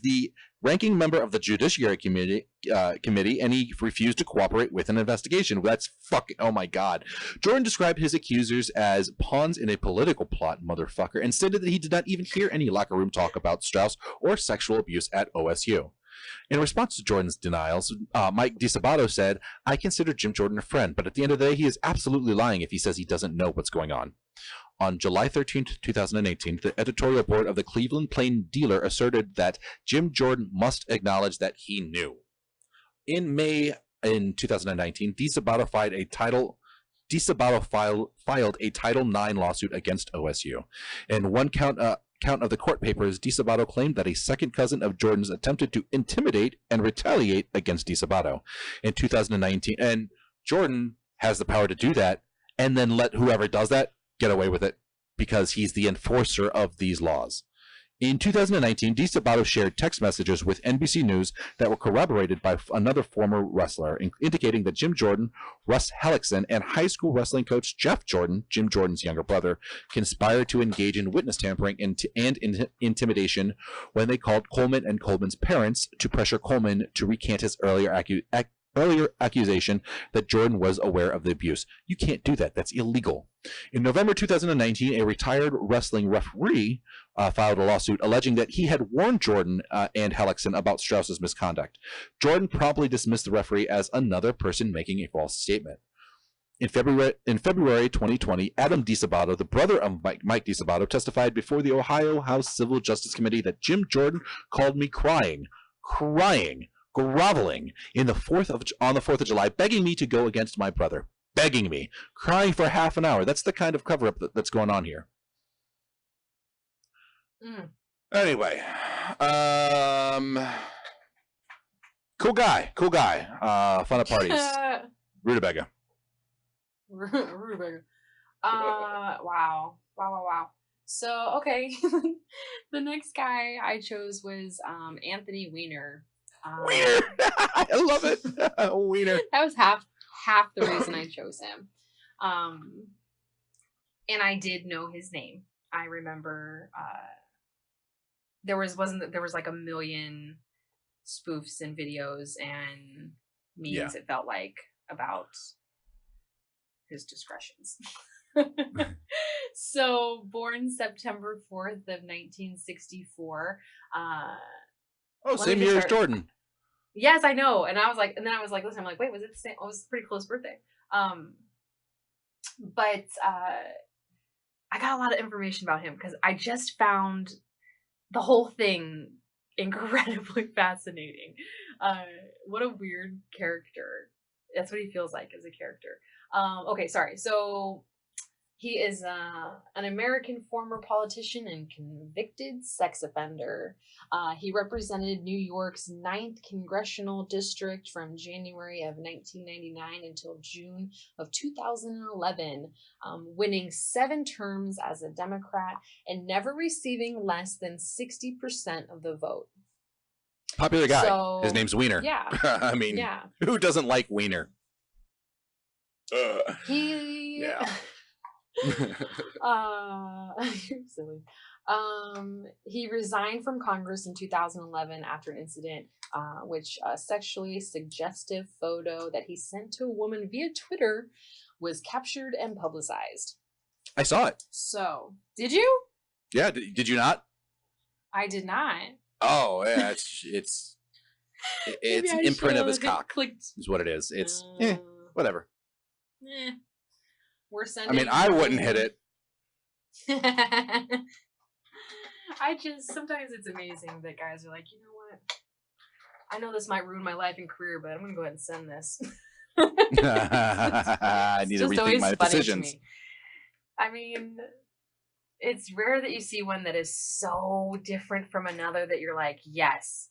the ranking member of the Judiciary Committee, and he refused to cooperate with an investigation. That's fucking. Oh my God. Jordan described his accusers as pawns in a political plot, motherfucker, and stated that he did not even hear any locker room talk about Strauss or sexual abuse at OSU. In response to Jordan's denials, Mike DiSabato said, I consider Jim Jordan a friend, but at the end of the day, he is absolutely lying if he says he doesn't know what's going on. On July 13, 2018, the editorial board of the Cleveland Plain Dealer asserted that Jim Jordan must acknowledge that he knew. In May 2019, DiSabato filed a Title IX lawsuit against OSU. In one count of the court papers, DiSabato claimed that a second cousin of Jordan's attempted to intimidate and retaliate against DiSabato in 2019. And Jordan has the power to do that and then let whoever does that get away with it because he's the enforcer of these laws. In 2019, DiSabato shared text messages with NBC News that were corroborated by another former wrestler, indicating that Jim Jordan, Russ Hellickson, and high school wrestling coach Jeff Jordan, Jim Jordan's younger brother, conspired to engage in witness tampering and intimidation when they called Coleman and Coleman's parents to pressure Coleman to recant his earlier accusation that Jordan was aware of the abuse. You can't do that. That's illegal. In November 2019, a retired wrestling referee filed a lawsuit alleging that he had warned Jordan and Hellickson about Strauss's misconduct. Jordan promptly dismissed the referee as another person making a false statement. In February 2020, Adam DiSabato, the brother of Mike DiSabato, testified before the Ohio House Civil Justice Committee that Jim Jordan called me crying, groveling on the 4th of July, begging me to go against my brother. Begging me. Crying for half an hour. That's the kind of cover-up that's going on here. Anyway. Cool guy. Fun at parties. Rutabaga. Rutabaga. Wow. So, okay. The next guy I chose was Anthony Weiner. Weiner. I love it. Weiner. That was half the reason I chose him. And I did know his name. I remember there was like a million spoofs and videos and memes, it felt like, about his discretions. So, born September 4th of 1964. Same year as Jordan. Yes, I know. And I was like, listen, I'm like, wait, was it the same? Oh, it was a pretty close birthday. But I got a lot of information about him because I just found the whole thing incredibly fascinating. What a weird character. That's what he feels like as a character. Okay, sorry. So He is an American former politician and convicted sex offender. He represented New York's 9th Congressional District from January of 1999 until June of 2011, winning 7 terms as a Democrat and never receiving less than 60% of the vote. Popular guy. So, his name's Wiener. Yeah. I mean, who doesn't like Wiener? Yeah. You're silly. He resigned from Congress in 2011 after an incident which a sexually suggestive photo that he sent to a woman via Twitter was captured and publicized. I saw it. So, did you? Yeah, did you not? I did not. Oh, yeah, it's an imprint of his cock. Clicked. Is what it is. It's whatever. We're sending. I mean, I wouldn't hit it. Sometimes it's amazing that guys are like, you know what? I know this might ruin my life and career, but I'm gonna go ahead and send this. I need to rethink my decisions. I mean, it's rare that you see one that is so different from another that you're like, yes,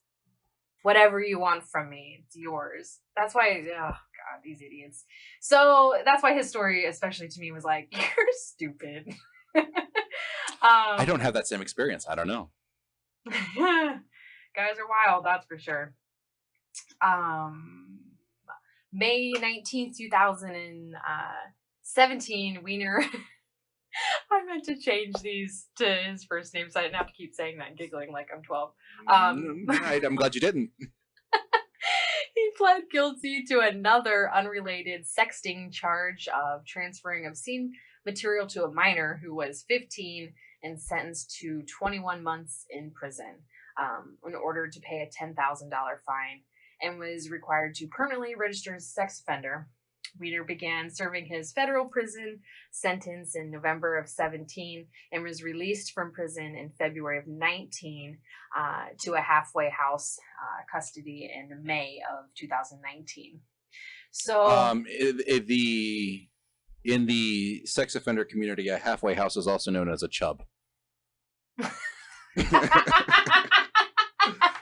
whatever you want from me, it's yours. That's why, oh God, these idiots. So that's why his story, especially to me, was like, you're stupid. I don't have that same experience. I don't know. Guys are wild, that's for sure. May 19th, 2017, Wiener. I meant to change these to his first name, so I didn't have to keep saying that and giggling like I'm 12. I'm glad you didn't. He pled guilty to another unrelated sexting charge of transferring obscene material to a minor who was 15 and sentenced to 21 months in prison in order to pay a $10,000 fine, and was required to permanently register as a sex offender. Wiener began serving his federal prison sentence in November of 17 and was released from prison in February of 19 to a halfway house custody in May of 2019. So, in the sex offender community, a halfway house is also known as a chub.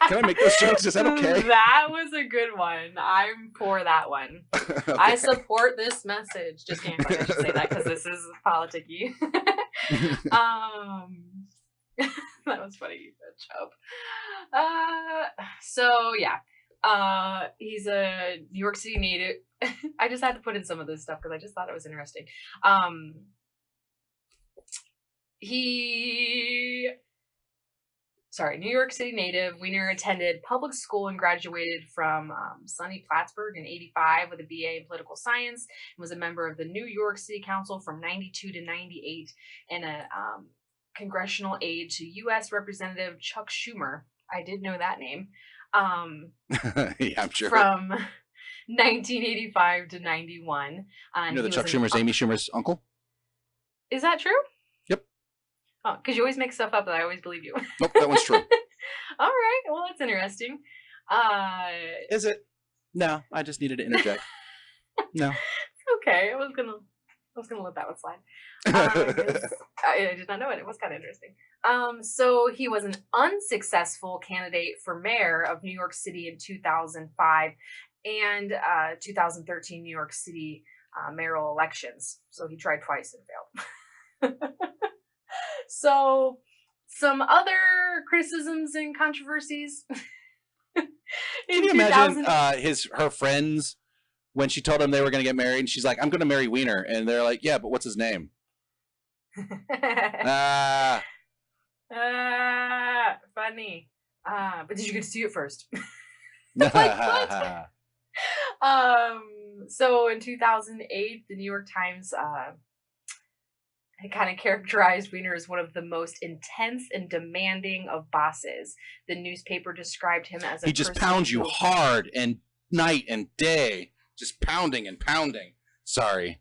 Can I make those jokes? Is that okay? That was a good one. I'm for that one. Okay. I support this message. Just kidding. I should say that because this is politicky. That was funny. You said chub. So yeah. He's a New York City native. I just had to put in some of this stuff because I just thought it was interesting. New York City native. Wiener attended public school and graduated from SUNY Plattsburgh in '85 with a BA in political science, and was a member of the New York City Council from '92 to '98, and a congressional aide to U.S. Representative Chuck Schumer. I did know that name. Yeah, I'm sure. From 1985 to 91. You know that Chuck Schumer's Amy Schumer's uncle? Is that true? Yep. Oh, because you always make stuff up that I always believe you. Nope, that one's true. All right. Well, that's interesting. Is it? No, I just needed to interject. No. Okay. I was gonna let that one slide. I did not know it. It was kind of interesting. So he was an unsuccessful candidate for mayor of New York City in 2005 and 2013 New York City mayoral elections. So he tried twice and failed. So some other criticisms and controversies. Can you imagine her friends when she told them they were going to get married? And she's like, "I'm going to marry Wiener," and they're like, "Yeah, but what's his name?" Funny. But did you get to see it first? Like, what? So in 2008, the New York Times kind of characterized Wiener as one of the most intense and demanding of bosses. The newspaper described him as he just pounds you hard and night and day, just pounding and pounding. Sorry.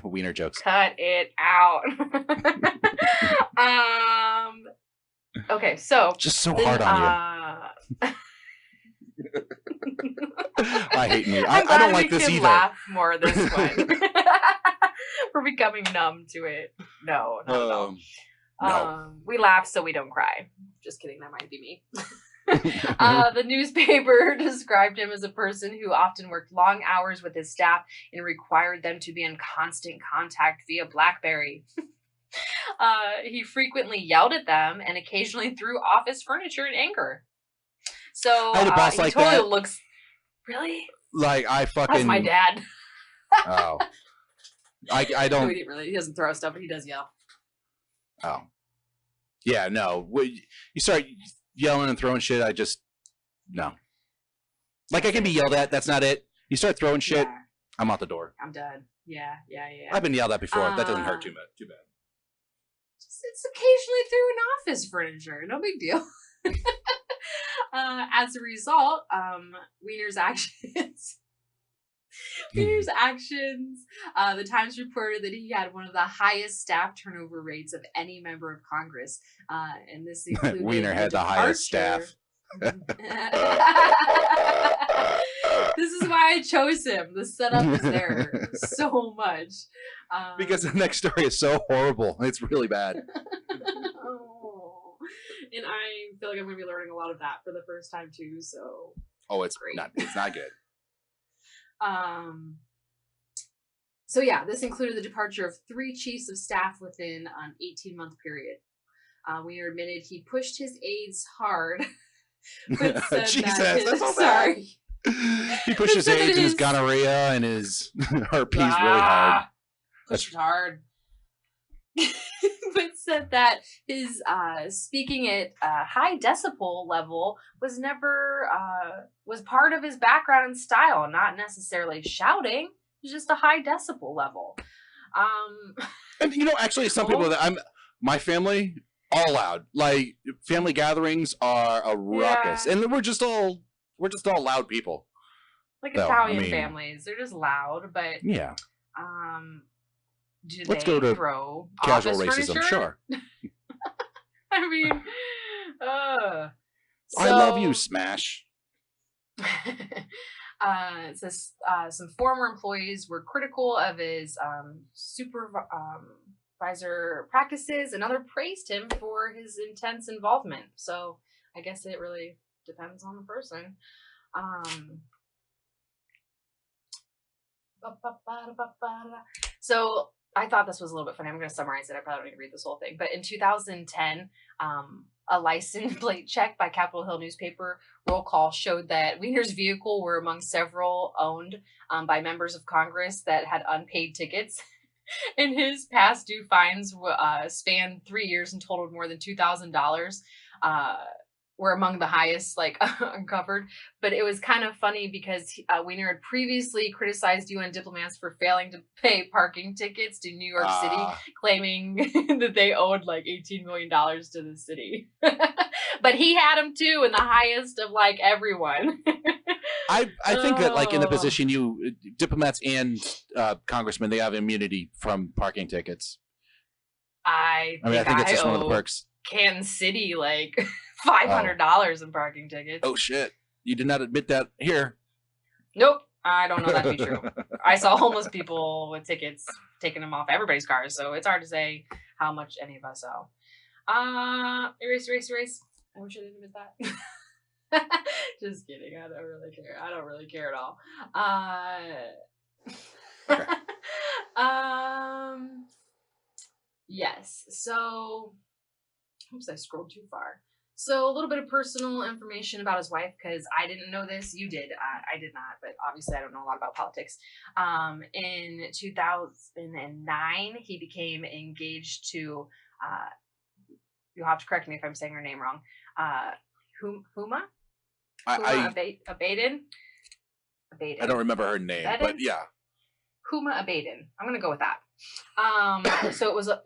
Wiener jokes. Cut it out. Okay, so just so hard on you. I hate me. I don't like this either. Laugh more this one. We're becoming numb to it. No, not at all. No. We laugh so we don't cry. Just kidding, that might be me. The newspaper described him as a person who often worked long hours with his staff and required them to be in constant contact via BlackBerry. He frequently yelled at them and occasionally threw office furniture in anger. So I had a boss he like totally that. looks really Like I fucking. That's my dad. Oh, I No, don't. he doesn't throw stuff, but he does yell. Oh, yeah, no. You start yelling and throwing shit. I just no. Like I can be yelled at. That's not it. You start throwing shit. Yeah. I'm out the door. I'm done. Yeah. I've been yelled at before. That doesn't hurt too bad. It's occasionally through an office furniture. No big deal. As a result, Wiener's actions. The Times reported that he had one of the highest staff turnover rates of any member of Congress, and this included Wiener had the highest staff. This is why I chose him. The setup is there so much. Because the next story is so horrible. It's really bad. And I feel like I'm going to be learning a lot of that for the first time too. So it's great. It's not good. So yeah, this included the departure of 3 chiefs of staff within an 18-month period. Wiener admitted he pushed his aides hard. But said Jesus, that that's so sorry. bad. He pushed his AIDS and his gonorrhea and his herpes really hard. Pushed hard. But said that his speaking at a high decibel level was never was part of his background and style, not necessarily shouting. It was just a high decibel level. And actually, some people that my family all loud. Like family gatherings are a ruckus, and we're just all loud people. Like Italian families, they're just loud, but yeah. Let's go to throw casual racism, furniture? sure. I mean, I love you, Smash. It says some former employees were critical of his supervisor practices, and others praised him for his intense involvement. So I guess it really depends on the person. So I thought this was a little bit funny. I'm going to summarize it. I probably don't need to read this whole thing. But in 2010, a license plate check by Capitol Hill newspaper roll call showed that Wiener's vehicle were among several owned by members of Congress that had unpaid tickets. And his past due fines spanned 3 years and totaled more than $2,000. Were among the highest uncovered. But it was kind of funny because Wiener had previously criticized UN diplomats for failing to pay parking tickets to New York City, claiming that they owed $18 million to the city. But he had them too, in the highest of everyone. I think that in the position diplomats and congressmen, they have immunity from parking tickets. I think it's just one of the perks. Kansas City $500 in parking tickets. Oh shit! You did not admit that here. Nope, I don't know that to be true. I saw homeless people with tickets taking them off everybody's cars, so it's hard to say how much any of us owe. Erase. I wish I didn't admit that. Just kidding. I don't really care. I don't really care at all. Okay. Yes. So, oops, I scrolled too far. So a little bit of personal information about his wife, because I didn't know this. You did. I did not, but obviously I don't know a lot about politics. In 2009, he became engaged to, you'll have to correct me if I'm saying her name wrong, Huma? Abadan? I don't remember her name, but yeah. Huma Abadan. I'm going to go with that.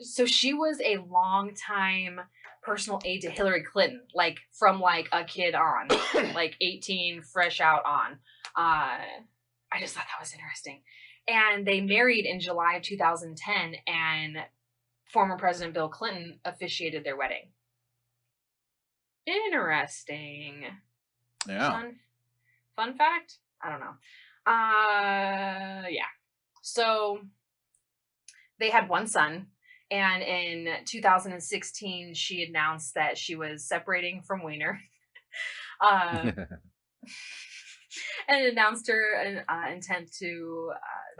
So she was a long time personal aide to Hillary Clinton, from a kid on, 18, fresh out on. I just thought that was interesting. And they married in July of 2010, and former President Bill Clinton officiated their wedding. Interesting. Yeah. Fun fact? I don't know. Yeah. So they had one son. And in 2016, she announced that she was separating from Weiner. uh, and announced her intent to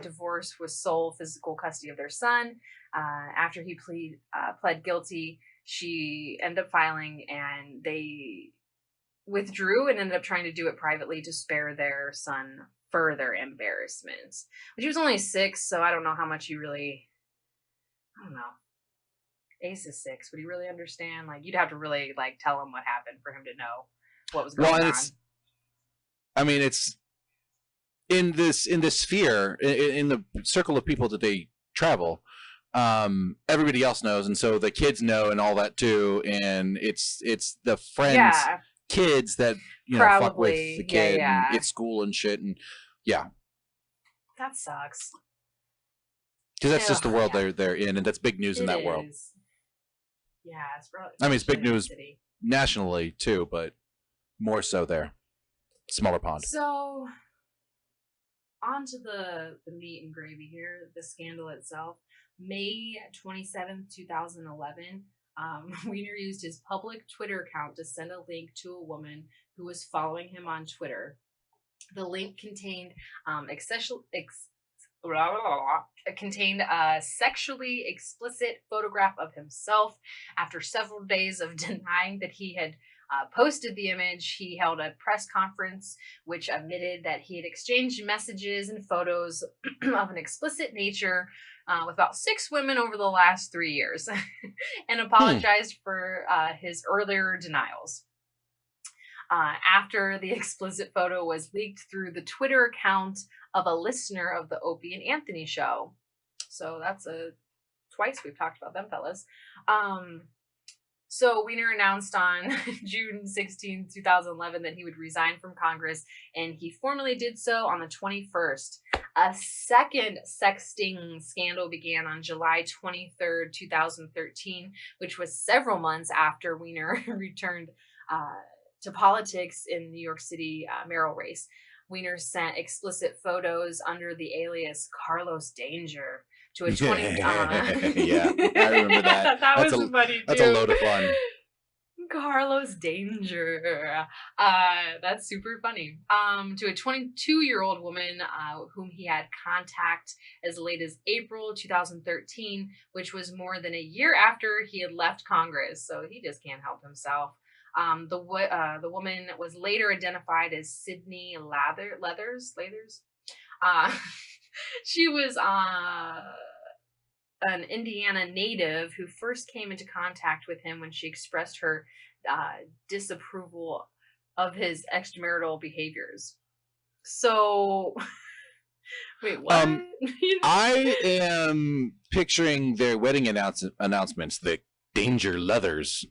divorce with sole physical custody of their son. After he pled guilty, she ended up filing, and they withdrew and ended up trying to do it privately to spare their son further embarrassment. But he was only 6, so I don't know how much he really, I don't know. Ace is 6. Would he really understand? Like, you'd have to really like tell him what happened for him to know what was going on. It's in this sphere, in the circle of people that they travel. Everybody else knows, and so the kids know, and all that too. And it's the friends, kids that fuck with the kid and at school and shit, and that sucks. Because that's just the world they're in, and that's big news in that world. Yeah, it's really. It's big news nationally too, but more so there. Smaller pond. So, on to the meat and gravy here, the scandal itself. May 27th, 2011, Weiner used his public Twitter account to send a link to a woman who was following him on Twitter. The link contained contained a sexually explicit photograph of himself. After several days of denying that he had posted the image, he held a press conference which admitted that he had exchanged messages and photos of an explicit nature with about 6 women over the last 3 years and apologized for his earlier denials. After the explicit photo was leaked through the Twitter account of a listener of the Opie and Anthony show. So that's twice we've talked about them fellas. So Weiner announced on June 16, 2011 that he would resign from Congress, and he formally did so on the 21st. A second sexting scandal began on July 23rd, 2013, which was several months after Weiner returned to politics in New York City mayoral race. Weiner sent explicit photos under the alias Carlos Danger to a 20 yeah, I remember that. That was funny too. That's a load of fun. Carlos Danger. That's super funny. To a 22-year-old woman whom he had contact as late as April 2013, which was more than a year after he had left Congress. So he just can't help himself. The woman was later identified as Sydney Leathers. She was an Indiana native who first came into contact with him when she expressed her disapproval of his extramarital behaviors. So, wait, what? I am picturing their wedding announcements, the Danger Leathers.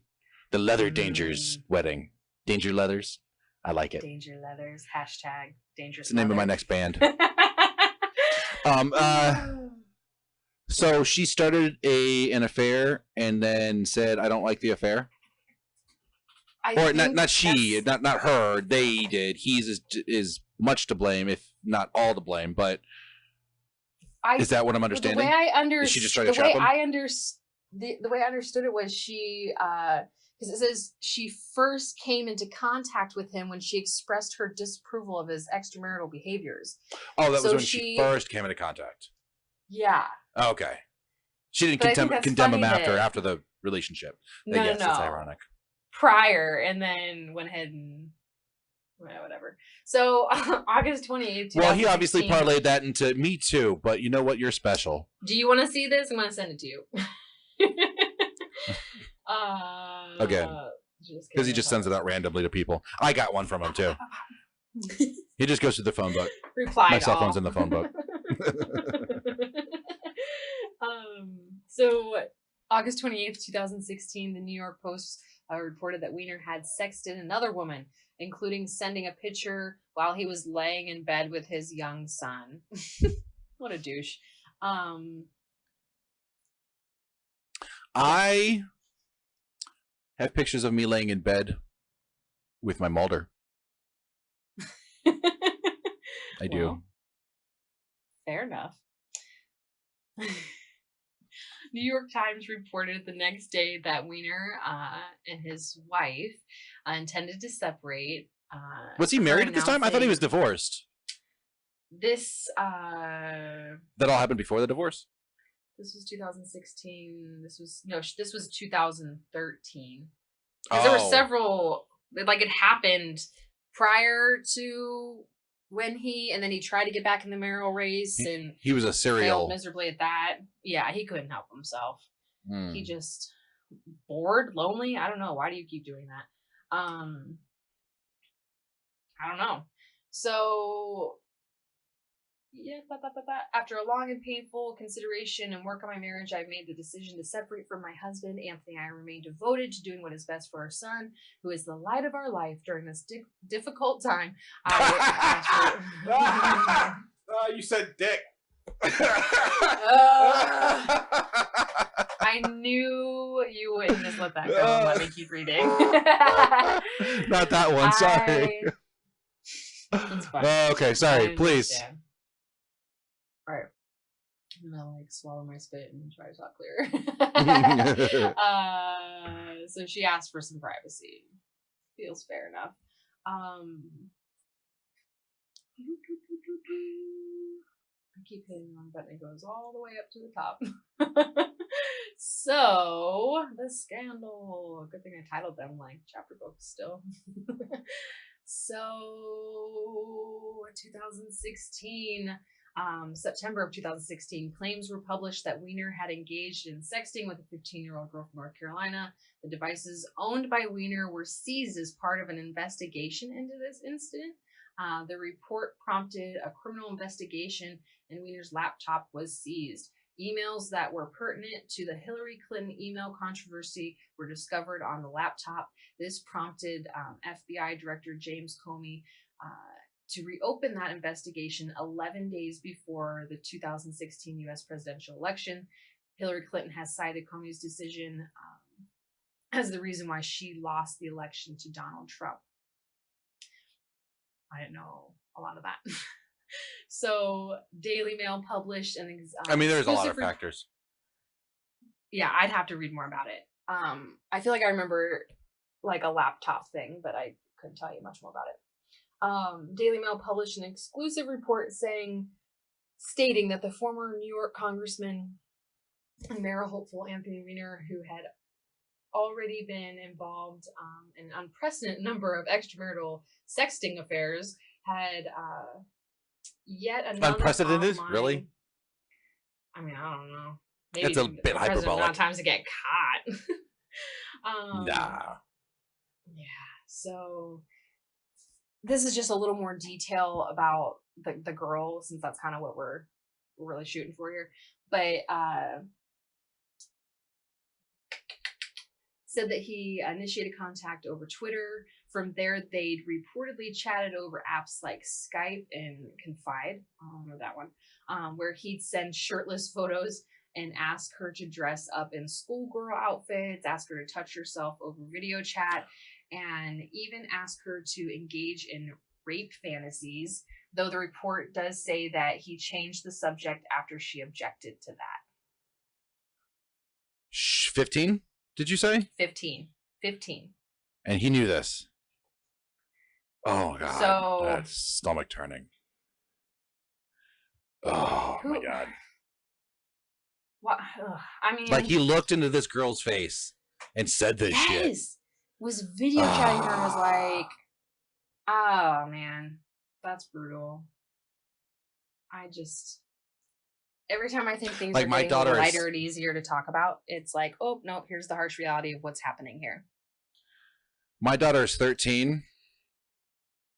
The Leather Dangers wedding. Danger Leathers. I like it. Danger Leathers. Hashtag dangerous. It's the name of my next band. So she started an affair and then said, "I don't like the affair." Not she, not her. They did. He's is much to blame, if not all to blame. But is that what I'm understanding? The way I understood, is she just trying to trap him? The way I understood it was she, because it says she first came into contact with him when she expressed her disapproval of his extramarital behaviors. Oh, that was when she first came into contact. Yeah. Oh, okay. She didn't condemn him after the relationship. No, yes, that's ironic. Prior, and then went ahead and whatever. So August 28th. Well, he obviously parlayed that into me too, but you know what? You're special. Do you want to see this? I'm going to send it to you. Again, because he just sends it out randomly to people. I got one from him too. He just goes to the phone book. My cell phone's in the phone book. So August 28th, 2016, the New York Post reported that Weiner had sexted another woman, including sending a picture while he was laying in bed with his young son. What a douche. I have pictures of me laying in bed with my Mulder. I do. Fair enough. New York Times reported the next day that Weiner and his wife intended to separate. Was he married at this time? I thought he was divorced. This that all happened before the divorce? This was 2016. This was 2013. Because there were several, like it happened prior to when and then he tried to get back in the mayoral race, and he was a serial failed miserably at that. Yeah, he couldn't help himself. He just bored, lonely. I don't know. Why do you keep doing that? I don't know. So yeah, after a long and painful consideration and work on my marriage, I made the decision to separate from my husband. Anthony and I remain devoted to doing what is best for our son, who is the light of our life during this difficult time. You said dick. I knew you wouldn't just let that go and let me keep reading. Not that one, sorry. It's fine. Okay, sorry, please. All right. I'm gonna swallow my spit and try to talk clear. So she asked for some privacy. Feels fair enough. I keep hitting the wrong button. It goes all the way up to the top. So the scandal. Good thing I titled them like chapter books still. So 2016. September of 2016, claims were published that Weiner had engaged in sexting with a 15-year-old girl from North Carolina. The devices owned by Weiner were seized as part of an investigation into this incident. The report prompted a criminal investigation, and Weiner's laptop was seized. Emails that were pertinent to the Hillary Clinton email controversy were discovered on the laptop. This prompted FBI Director James Comey to reopen that investigation 11 days before the 2016 U.S. presidential election. Hillary Clinton has cited Comey's decision as the reason why she lost the election to Donald Trump. I didn't know a lot of that. So, Daily Mail published an there's a lot of factors. Yeah, I'd have to read more about it. I feel like I remember like a laptop thing, but I couldn't tell you much more about it. Daily Mail published an exclusive report stating that the former New York Congressman and mayor hopeful Anthony Weiner, who had already been involved in an unprecedented number of extramarital sexting affairs, had yet another unprecedented online... Really? I mean, I don't know. Maybe it's a bit hyperbolic. Not times to get caught. Nah. Yeah. So this is just a little more detail about the girl, since that's kind of what we're really shooting for here. But said that he initiated contact over Twitter. From there, they'd reportedly chatted over apps like Skype and Confide. I don't know that one. Where he'd send shirtless photos and ask her to dress up in schoolgirl outfits, ask her to touch herself over video chat, and even ask her to engage in rape fantasies, though the report does say that he changed the subject after she objected to that. 15, did you say? 15. And he knew this. Oh, God. So, that's stomach turning. Oh, my God. What? I mean... Like, he looked into this girl's face and said this shit. Was video chatting her and was like, oh, man. That's brutal. Every time I think things are getting lighter and easier to talk about, it's like, oh, no, here's the harsh reality of what's happening here. My daughter is 13,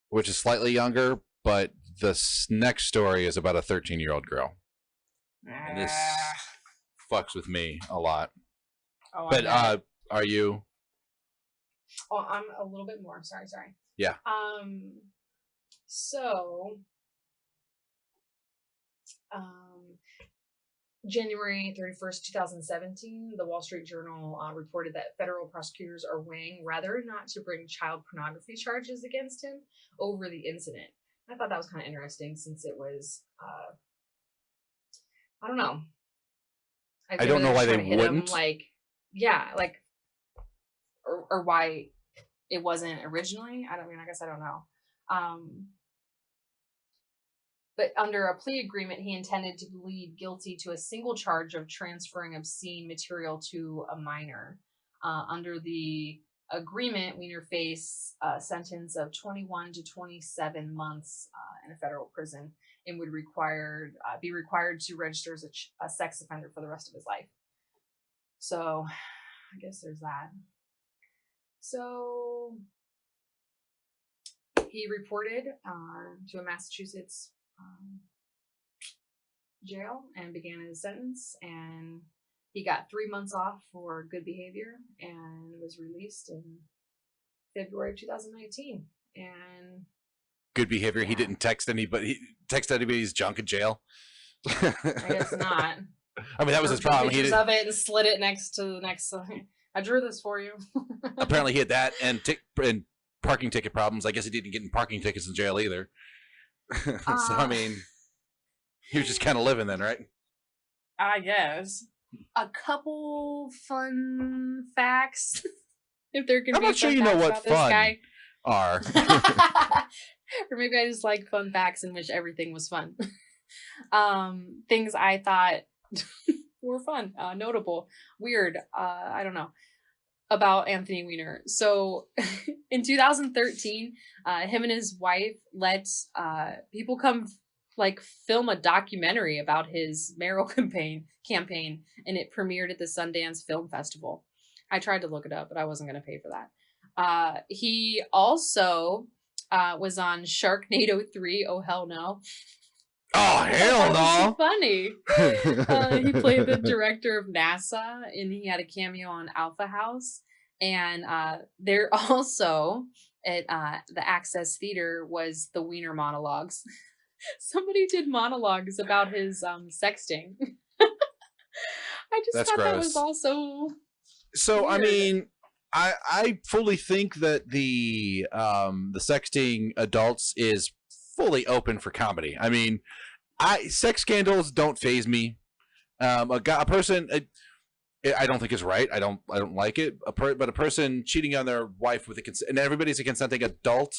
which is slightly younger, but the next story is about a 13-year-old girl. And this fucks with me a lot. Oh, but are you? Oh, I'm a little bit more. Sorry. Yeah. So, January 31st, 2017, the Wall Street Journal reported that federal prosecutors are weighing whether or not to bring child pornography charges against him over the incident. I thought that was kind of interesting, since it was, I don't know. Like, I don't know why they wouldn't. Like, yeah, like, or why it wasn't originally. I guess I don't know. But under a plea agreement, he intended to plead guilty to a single charge of transferring obscene material to a minor. Under the agreement, Weiner faced a sentence of 21 to 27 months in a federal prison and would be required to register as a sex offender for the rest of his life. So I guess there's that. So he reported to a Massachusetts jail and began his sentence, and he got 3 months off for good behavior and was released in February of 2019. And good behavior. Yeah. He didn't text anybody's junk in jail. I guess not. I mean, that was his problem. Pictures of it and slid it next to the next. I drew this for you. Apparently, he had that and parking ticket problems. I guess he didn't get in parking tickets in jail either. So I mean, he was just kind of living then, right? I guess. A couple fun facts, if there can be. I'm not sure you know what fun are. Or maybe I just like fun facts and wish everything was fun. Things I thought were fun, notable, weird. I don't know about Anthony Weiner. So in 2013, him and his wife let people come like film a documentary about his mayoral campaign, and it premiered at the Sundance Film Festival. I tried to look it up, but I wasn't going to pay for that. He also was on Sharknado 3. Oh, hell no. Oh, hell no. Funny. He played the director of NASA, and he had a cameo on Alpha House. And there also at the Access Theater was the Weiner monologues. Somebody did monologues about his sexting. I just That's thought gross. That was also so weird. I mean, I fully think that the sexting adults is fully open for comedy. I mean, sex scandals don't faze me. A person, I don't think is right. I don't like it. But a person cheating on their wife with and everybody's a consenting adult.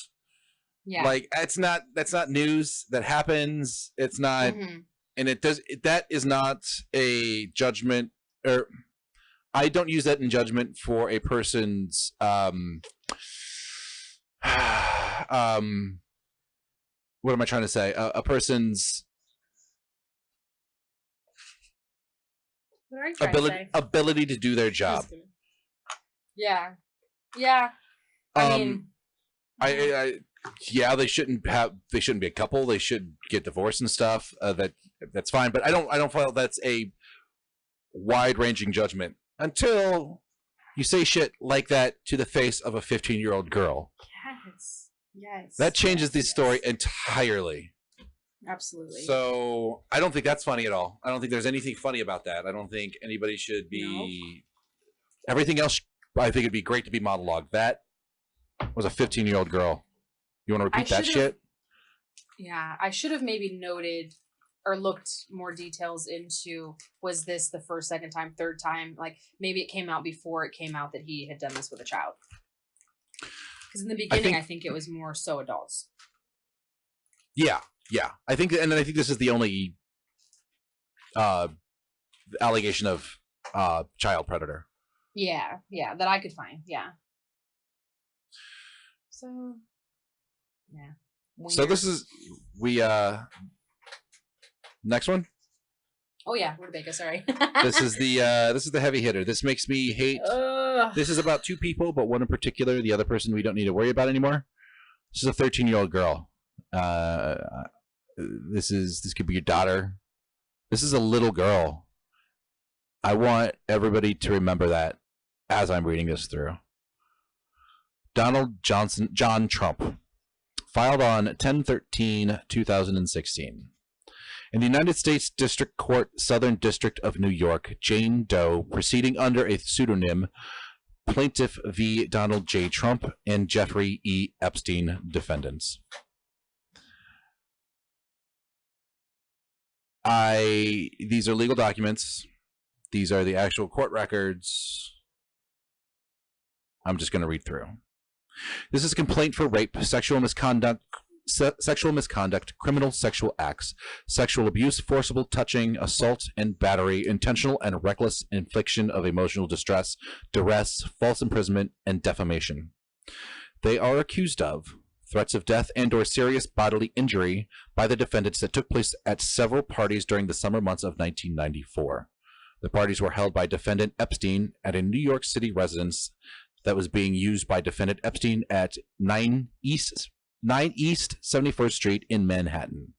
Yeah. Like that's not news. That happens. It's not, and it does. That is not a judgment, or I don't use that in judgment for a person's what am I trying to say? A person's ability to do their job. Yeah. Yeah. I mean, yeah, they shouldn't be a couple. They should get divorced and stuff. That's fine, but I don't feel that's a wide-ranging judgment until you say shit like that to the face of a 15-year-old girl. Yes. That changes the story entirely. Absolutely. So I don't think that's funny at all. I don't think there's anything funny about that. I don't think anybody should be. No. Everything else, I think it'd be great to be monologued. That was a 15-year-old girl. You want to repeat that shit? Yeah, I should have maybe noted or looked more details into, was this the first, second time, third time? Like maybe it came out before it came out that he had done this with a child. Because in the beginning, I think it was more so adults. Yeah. I think this is the only allegation of child predator. Yeah, that I could find. Yeah. So, yeah. Weird. So this is next one. Oh yeah, Rutabaga. Sorry. This is the heavy hitter. This makes me hate. This is about two people, but one in particular. The other person we don't need to worry about anymore. This is a 13-year-old girl. This could be your daughter. This is a little girl. I want everybody to remember that as I'm reading this through. John Trump filed on 10/13/2016. In the United States District Court, Southern District of New York, Jane Doe, proceeding under a pseudonym, Plaintiff v. Donald J. Trump and Jeffrey E. Epstein, defendants. These are legal documents. These are the actual court records. I'm just going to read through. This is a complaint for rape, sexual misconduct, criminal sexual acts, sexual abuse, forcible touching, assault and battery, intentional and reckless infliction of emotional distress, duress, false imprisonment, and defamation. They are accused of threats of death and or serious bodily injury by the defendants that took place at several parties during the summer months of 1994. The parties were held by defendant Epstein at a New York City residence that was being used by defendant Epstein at 9 East 71st Street in Manhattan.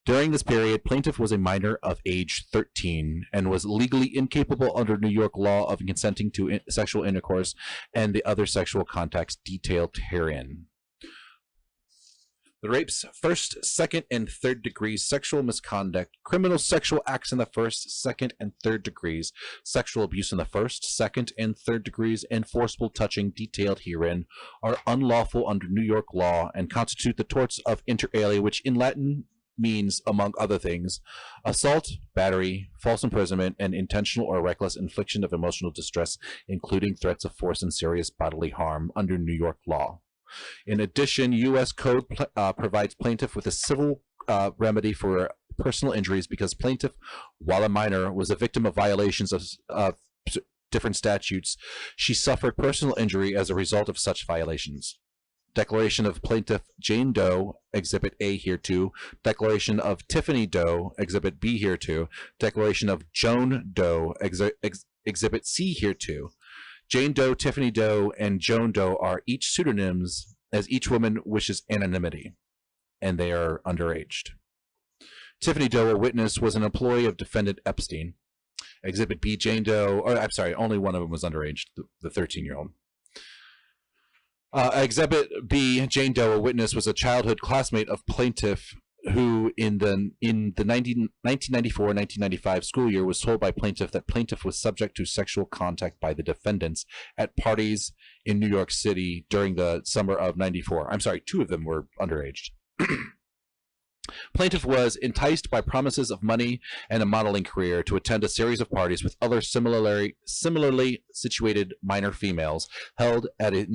During this period, plaintiff was a minor of age 13 and was legally incapable under New York law of consenting to sexual intercourse and the other sexual contacts detailed herein. The rapes, first, second, and third degrees, sexual misconduct, criminal sexual acts in the first, second, and third degrees, sexual abuse in the first, second, and third degrees, and forcible touching detailed herein are unlawful under New York law and constitute the torts of inter alia, which in Latin means, among other things, assault, battery, false imprisonment, and intentional or reckless infliction of emotional distress, including threats of force and serious bodily harm under New York law. In addition, U.S. Code provides plaintiff with a civil remedy for personal injuries because plaintiff, while a minor, was a victim of violations of different statutes. She suffered personal injury as a result of such violations. Declaration of Plaintiff Jane Doe, Exhibit A hereto. Declaration of Tiffany Doe, Exhibit B hereto. Declaration of Joan Doe, Exhibit C hereto. Jane Doe, Tiffany Doe, and Joan Doe are each pseudonyms, as each woman wishes anonymity, and they are underaged. Tiffany Doe, a witness, was an employee of defendant Epstein. Exhibit B, Jane Doe, or I'm sorry, only one of them was underage, the 13-year-old. Exhibit B, Jane Doe, a witness, was a childhood classmate of plaintiff who in the 1994-1995 school year was told by plaintiff that plaintiff was subject to sexual contact by the defendants at parties in New York City during the summer of 94. I'm sorry, two of them were underage. Plaintiff was enticed by promises of money and a modeling career to attend a series of parties with other similarly situated minor females held at a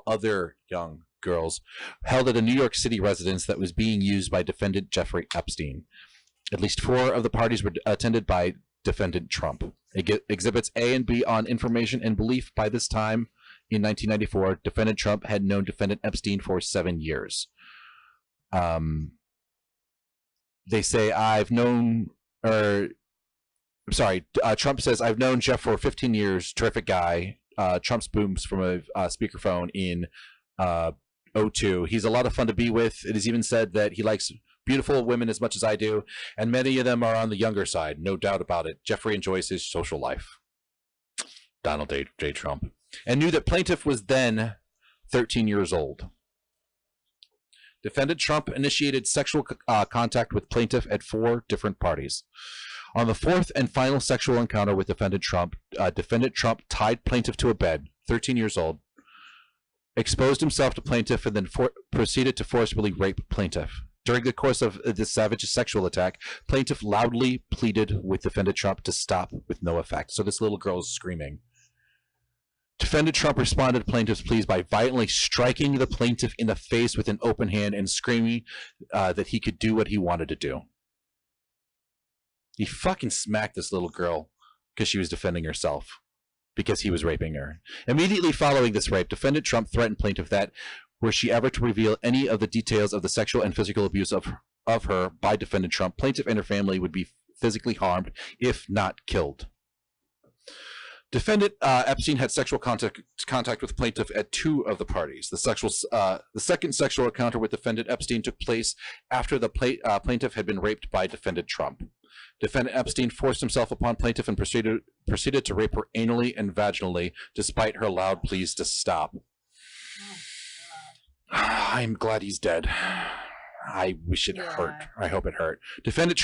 other young girls held at a New York City residence that was being used by defendant Jeffrey Epstein. At least 4 of the parties were attended by defendant Trump. Exhibits A and B on information and belief. By this time in 1994, defendant Trump had known defendant Epstein for 7 years. They say, Trump says, I've known Jeff for 15 years, terrific guy. Trump's booms from a speakerphone in 02. He's a lot of fun to be with. It is even said that he likes beautiful women as much as I do, and many of them are on the younger side, no doubt about it. Jeffrey enjoys his social life. Donald J. Trump. And knew that plaintiff was then 13 years old. Defendant Trump initiated sexual contact with plaintiff at 4 different parties. On the 4th and final sexual encounter with defendant Trump tied plaintiff to a bed, 13 years old, exposed himself to plaintiff, and then proceeded to forcibly rape plaintiff. During the course of this savage sexual attack, plaintiff loudly pleaded with defendant Trump to stop, with no effect. So this little girl is screaming. Defendant Trump responded to plaintiff's pleas by violently striking the plaintiff in the face with an open hand and screaming that he could do what he wanted to do. He fucking smacked this little girl because she was defending herself, because he was raping her. Immediately following this rape, defendant Trump threatened plaintiff that were she ever to reveal any of the details of the sexual and physical abuse of her by defendant Trump, plaintiff and her family would be physically harmed, if not killed. Defendant Epstein had sexual contact with plaintiff at 2 of the parties. The second sexual encounter with defendant Epstein took place after the plaintiff had been raped by defendant Trump. Defendant Epstein forced himself upon plaintiff and proceeded to rape her anally and vaginally, despite her loud pleas to stop. I'm glad he's dead. I wish it hurt. I hope it hurt. Defendant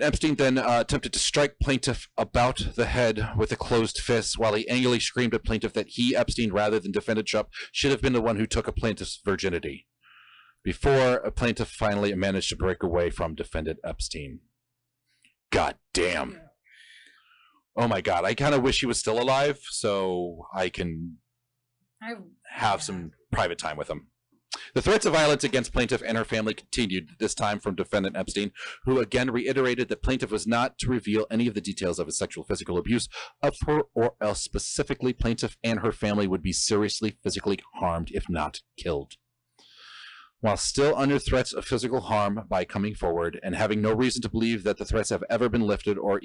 Epstein then attempted to strike plaintiff about the head with a closed fist while he angrily screamed at plaintiff that he, Epstein, rather than defendant Trump, should have been the one who took a plaintiff's virginity. Before a plaintiff finally managed to break away from defendant Epstein. God damn. Oh my God. I kind of wish he was still alive so I can have some private time with him. The threats of violence against plaintiff and her family continued, this time from defendant Epstein, who again reiterated that plaintiff was not to reveal any of the details of his sexual physical abuse of her, or else specifically plaintiff and her family would be seriously physically harmed, if not killed. While still under threats of physical harm by coming forward and having no reason to believe that the threats have ever been lifted or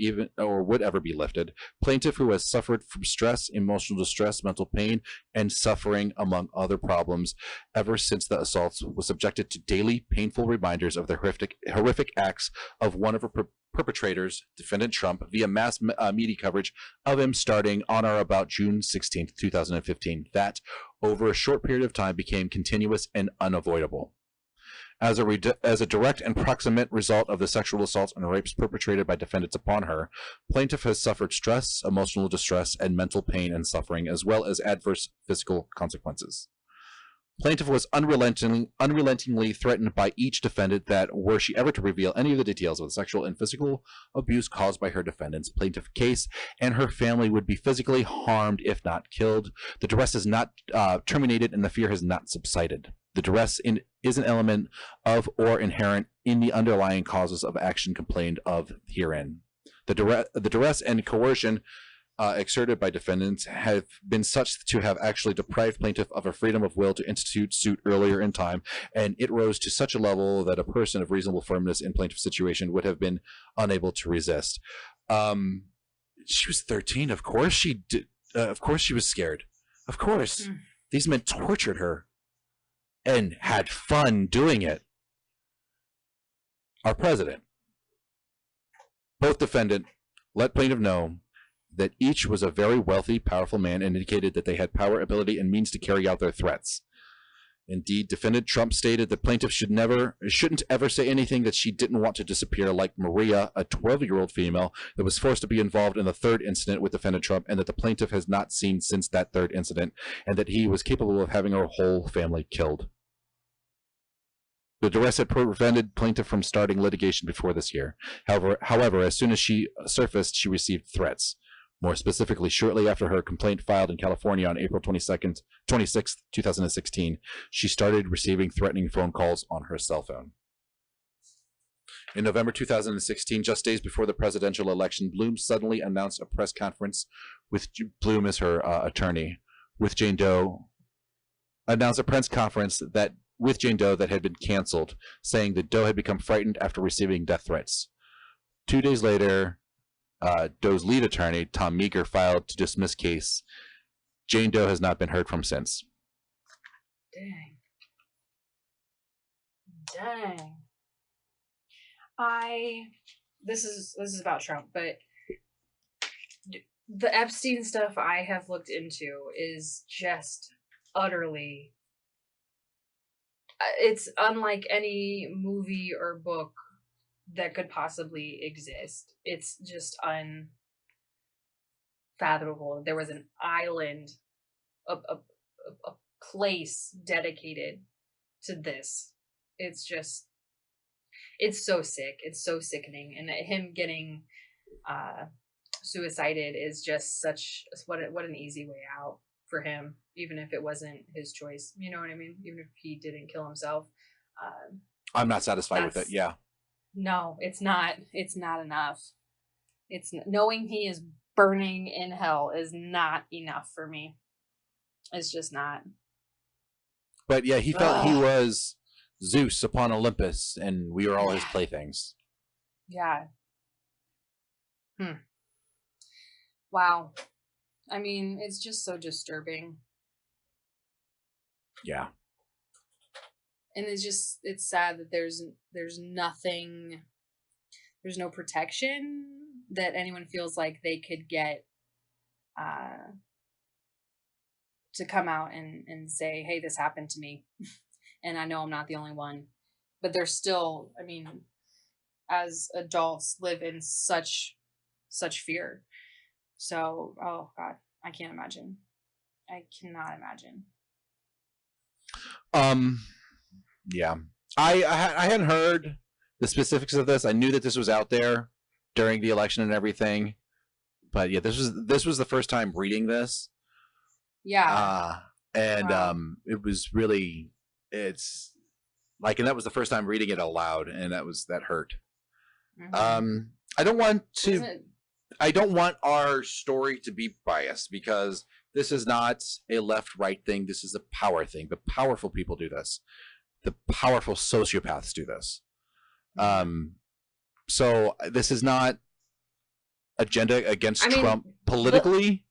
would ever be lifted, plaintiff, who has suffered from stress, emotional distress, mental pain, and suffering, among other problems, ever since the assaults, was subjected to daily painful reminders of the horrific acts of one of her perpetrators, defendant Trump, via mass media coverage of him starting on or about June 16th, 2015, that over a short period of time became continuous and unavoidable. As a direct and proximate result of the sexual assaults and rapes perpetrated by defendants upon her, plaintiff has suffered stress, emotional distress, and mental pain and suffering, as well as adverse physical consequences. Plaintiff was unrelentingly threatened by each defendant that, were she ever to reveal any of the details of the sexual and physical abuse caused by her defendants, plaintiff case and her family would be physically harmed, if not killed. The duress is not terminated, and the fear has not subsided. The duress is an element of or inherent in the underlying causes of action complained of herein. The duress and coercion exerted by defendants have been such to have actually deprived plaintiff of a freedom of will to institute suit earlier in time, and it rose to such a level that a person of reasonable firmness in plaintiff's situation would have been unable to resist. She was 13. Of course she did. Of course she was scared. Of course. These men tortured her and had fun doing it. Our president, both defendant, let plaintiff know that each was a very wealthy, powerful man, and indicated that they had power, ability, and means to carry out their threats. Indeed, defendant Trump stated that plaintiff shouldn't ever say anything that she didn't want to disappear, like Maria, a 12-year-old female that was forced to be involved in the third incident with defendant Trump, and that the plaintiff has not seen since that third incident, and that he was capable of having her whole family killed. The duress had prevented plaintiff from starting litigation before this year. However, as soon as she surfaced, she received threats. More specifically, shortly after her complaint filed in California on April 26th, 2016, she started receiving threatening phone calls on her cell phone. In November 2016, just days before the presidential election, Bloom suddenly announced a press conference with Bloom as her attorney, with Jane Doe, announced a press conference that with Jane Doe that had been canceled, saying that Doe had become frightened after receiving death threats. 2 days later, Doe's lead attorney, Tom Meager, filed to dismiss case. Jane Doe has not been heard from since. Dang. This is about Trump, but the Epstein stuff I have looked into is just utterly, it's unlike any movie or book that could possibly exist. It's just unfathomable. There was an island, a place dedicated to this. It's just, it's so sick. It's so sickening. And him getting suicided is just such, what an easy way out for him, even if it wasn't his choice. You know what I mean? Even if he didn't kill himself. I'm not satisfied with it. Yeah. No, it's not. It's not enough. It's knowing he is burning in hell is not enough for me. It's just not. But yeah, he felt he was Zeus upon Olympus, and we are all his playthings. Yeah. Wow. I mean, it's just so disturbing. Yeah. And it's sad that there's nothing, there's no protection that anyone feels like they could get to come out and say, hey, this happened to me. And I know I'm not the only one. But they're still, I mean, as adults live in such fear. So, oh God, I can't imagine. I cannot imagine. Yeah, I hadn't heard the specifics of this. I knew that this was out there during the election and everything. But yeah, this was the first time reading this. Yeah. And it was really, it's like, and that was the first time reading it aloud, and that hurt. Mm-hmm. I don't want our story to be biased, because this is not a left-right thing. This is a power thing. The powerful people do this. The powerful sociopaths do this. So this is not agenda against Trump politically.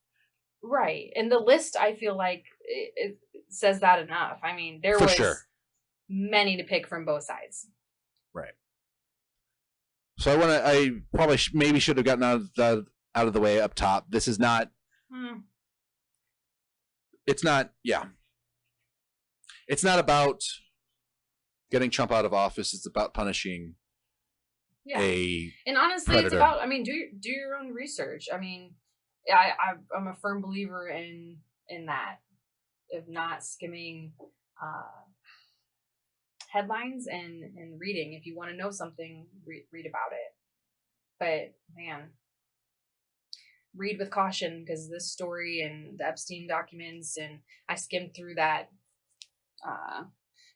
Right. And the list, I feel like it says that enough. I mean, there was many to pick from both sides. Right. So I probably maybe should have gotten out of the way up top. This is not. It's not. Yeah. It's not about getting Trump out of office. It's about punishing. Yeah. And honestly, predator. It's about. I mean, do your own research. I mean, I'm a firm believer in that, of not skimming headlines and reading. If you want to know something, read about it. But man, read with caution, because this story and the Epstein documents, and I skimmed through that.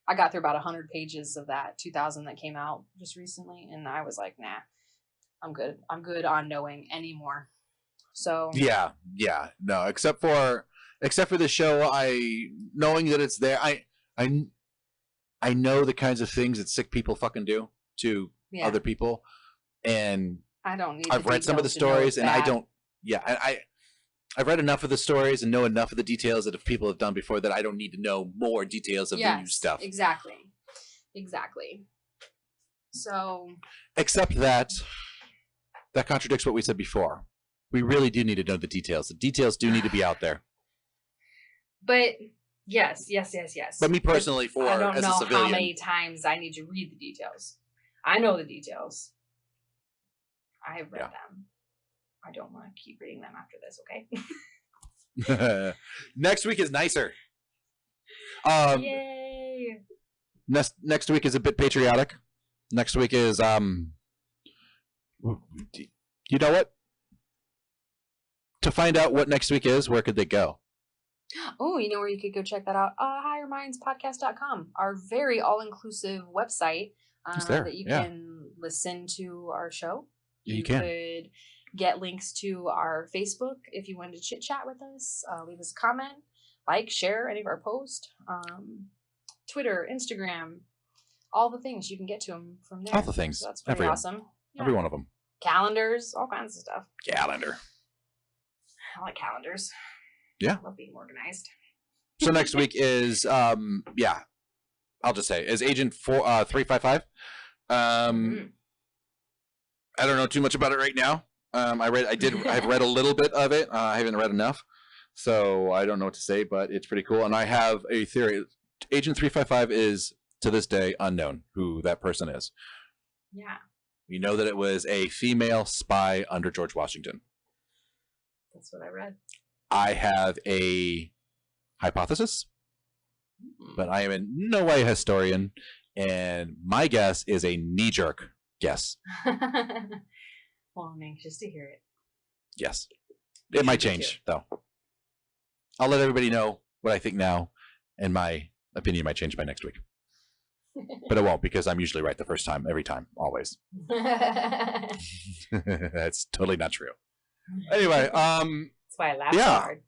I got through about 100 pages of that 2000 that came out just recently, and I was like, nah, I'm good. I'm good on knowing anymore. So yeah, no, except for the show, knowing that it's there, I know the kinds of things that sick people fucking do to other people, and I've read some of the stories, and I don't. Yeah, I've read enough of the stories and know enough of the details that if people have done before, that I don't need to know more details of the new stuff. Exactly. So, except that contradicts what we said before. We really do need to know the details. The details do need to be out there. But yes. But me personally, I don't know how many times I need to read the details. I know the details. I have read them. I don't want to keep reading them after this, okay? Next week is nicer. Yay! Next week is a bit patriotic. Next week is you know what? To find out what next week is, where could they go? Oh, you know where you could go check that out? HigherMindsPodcast.com, our very all-inclusive website that you can listen to our show. You can. Could get links to our Facebook if you wanted to chit-chat with us. Leave us a comment, like, share any of our posts. Twitter, Instagram, all the things. You can get to them from there. All the things. So that's pretty awesome. Yeah. Every one of them. Calendars, all kinds of stuff. Calendar. I like calendars. Yeah. I love being organized. So next week is, I'll just say, is Agent 355. I don't know too much about it right now. I've read a little bit of it. I haven't read enough, so I don't know what to say, but it's pretty cool. And I have a theory. Agent 355 is, to this day, unknown who that person is. Yeah. We know that it was a female spy under George Washington. That's what I read. I have a hypothesis, but I am in no way a historian, and my guess is a knee-jerk guess. Well, I'm anxious to hear it. Yes. It might change, though. I'll let everybody know what I think now, and my opinion might change by next week. But it won't, because I'm usually right the first time, every time, always. That's totally not true. Anyway, that's why I laughed so hard.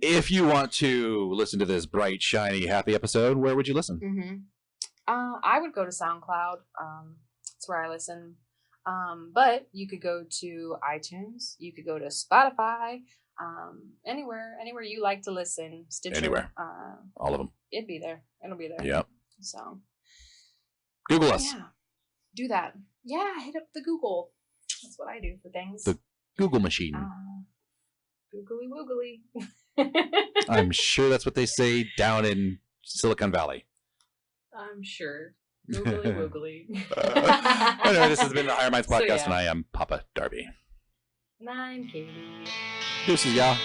If you want to listen to this bright, shiny, happy episode, where would you listen? Mm-hmm. I would go to SoundCloud. That's where I listen. But you could go to iTunes. You could go to Spotify. Anywhere you like to listen. Stitcher. Anywhere. All of them. It'll be there. Yep. So. Google us. Yeah. Do that. Yeah, hit up the Google. That's what I do for things. The Google machine. Googly woogly. I'm sure that's what they say down in Silicon Valley. I'm sure. Googly woogly. Anyway, this has been the Higher Minds Podcast, and I am Papa Darby. And I'm Katie. Deuces, y'all.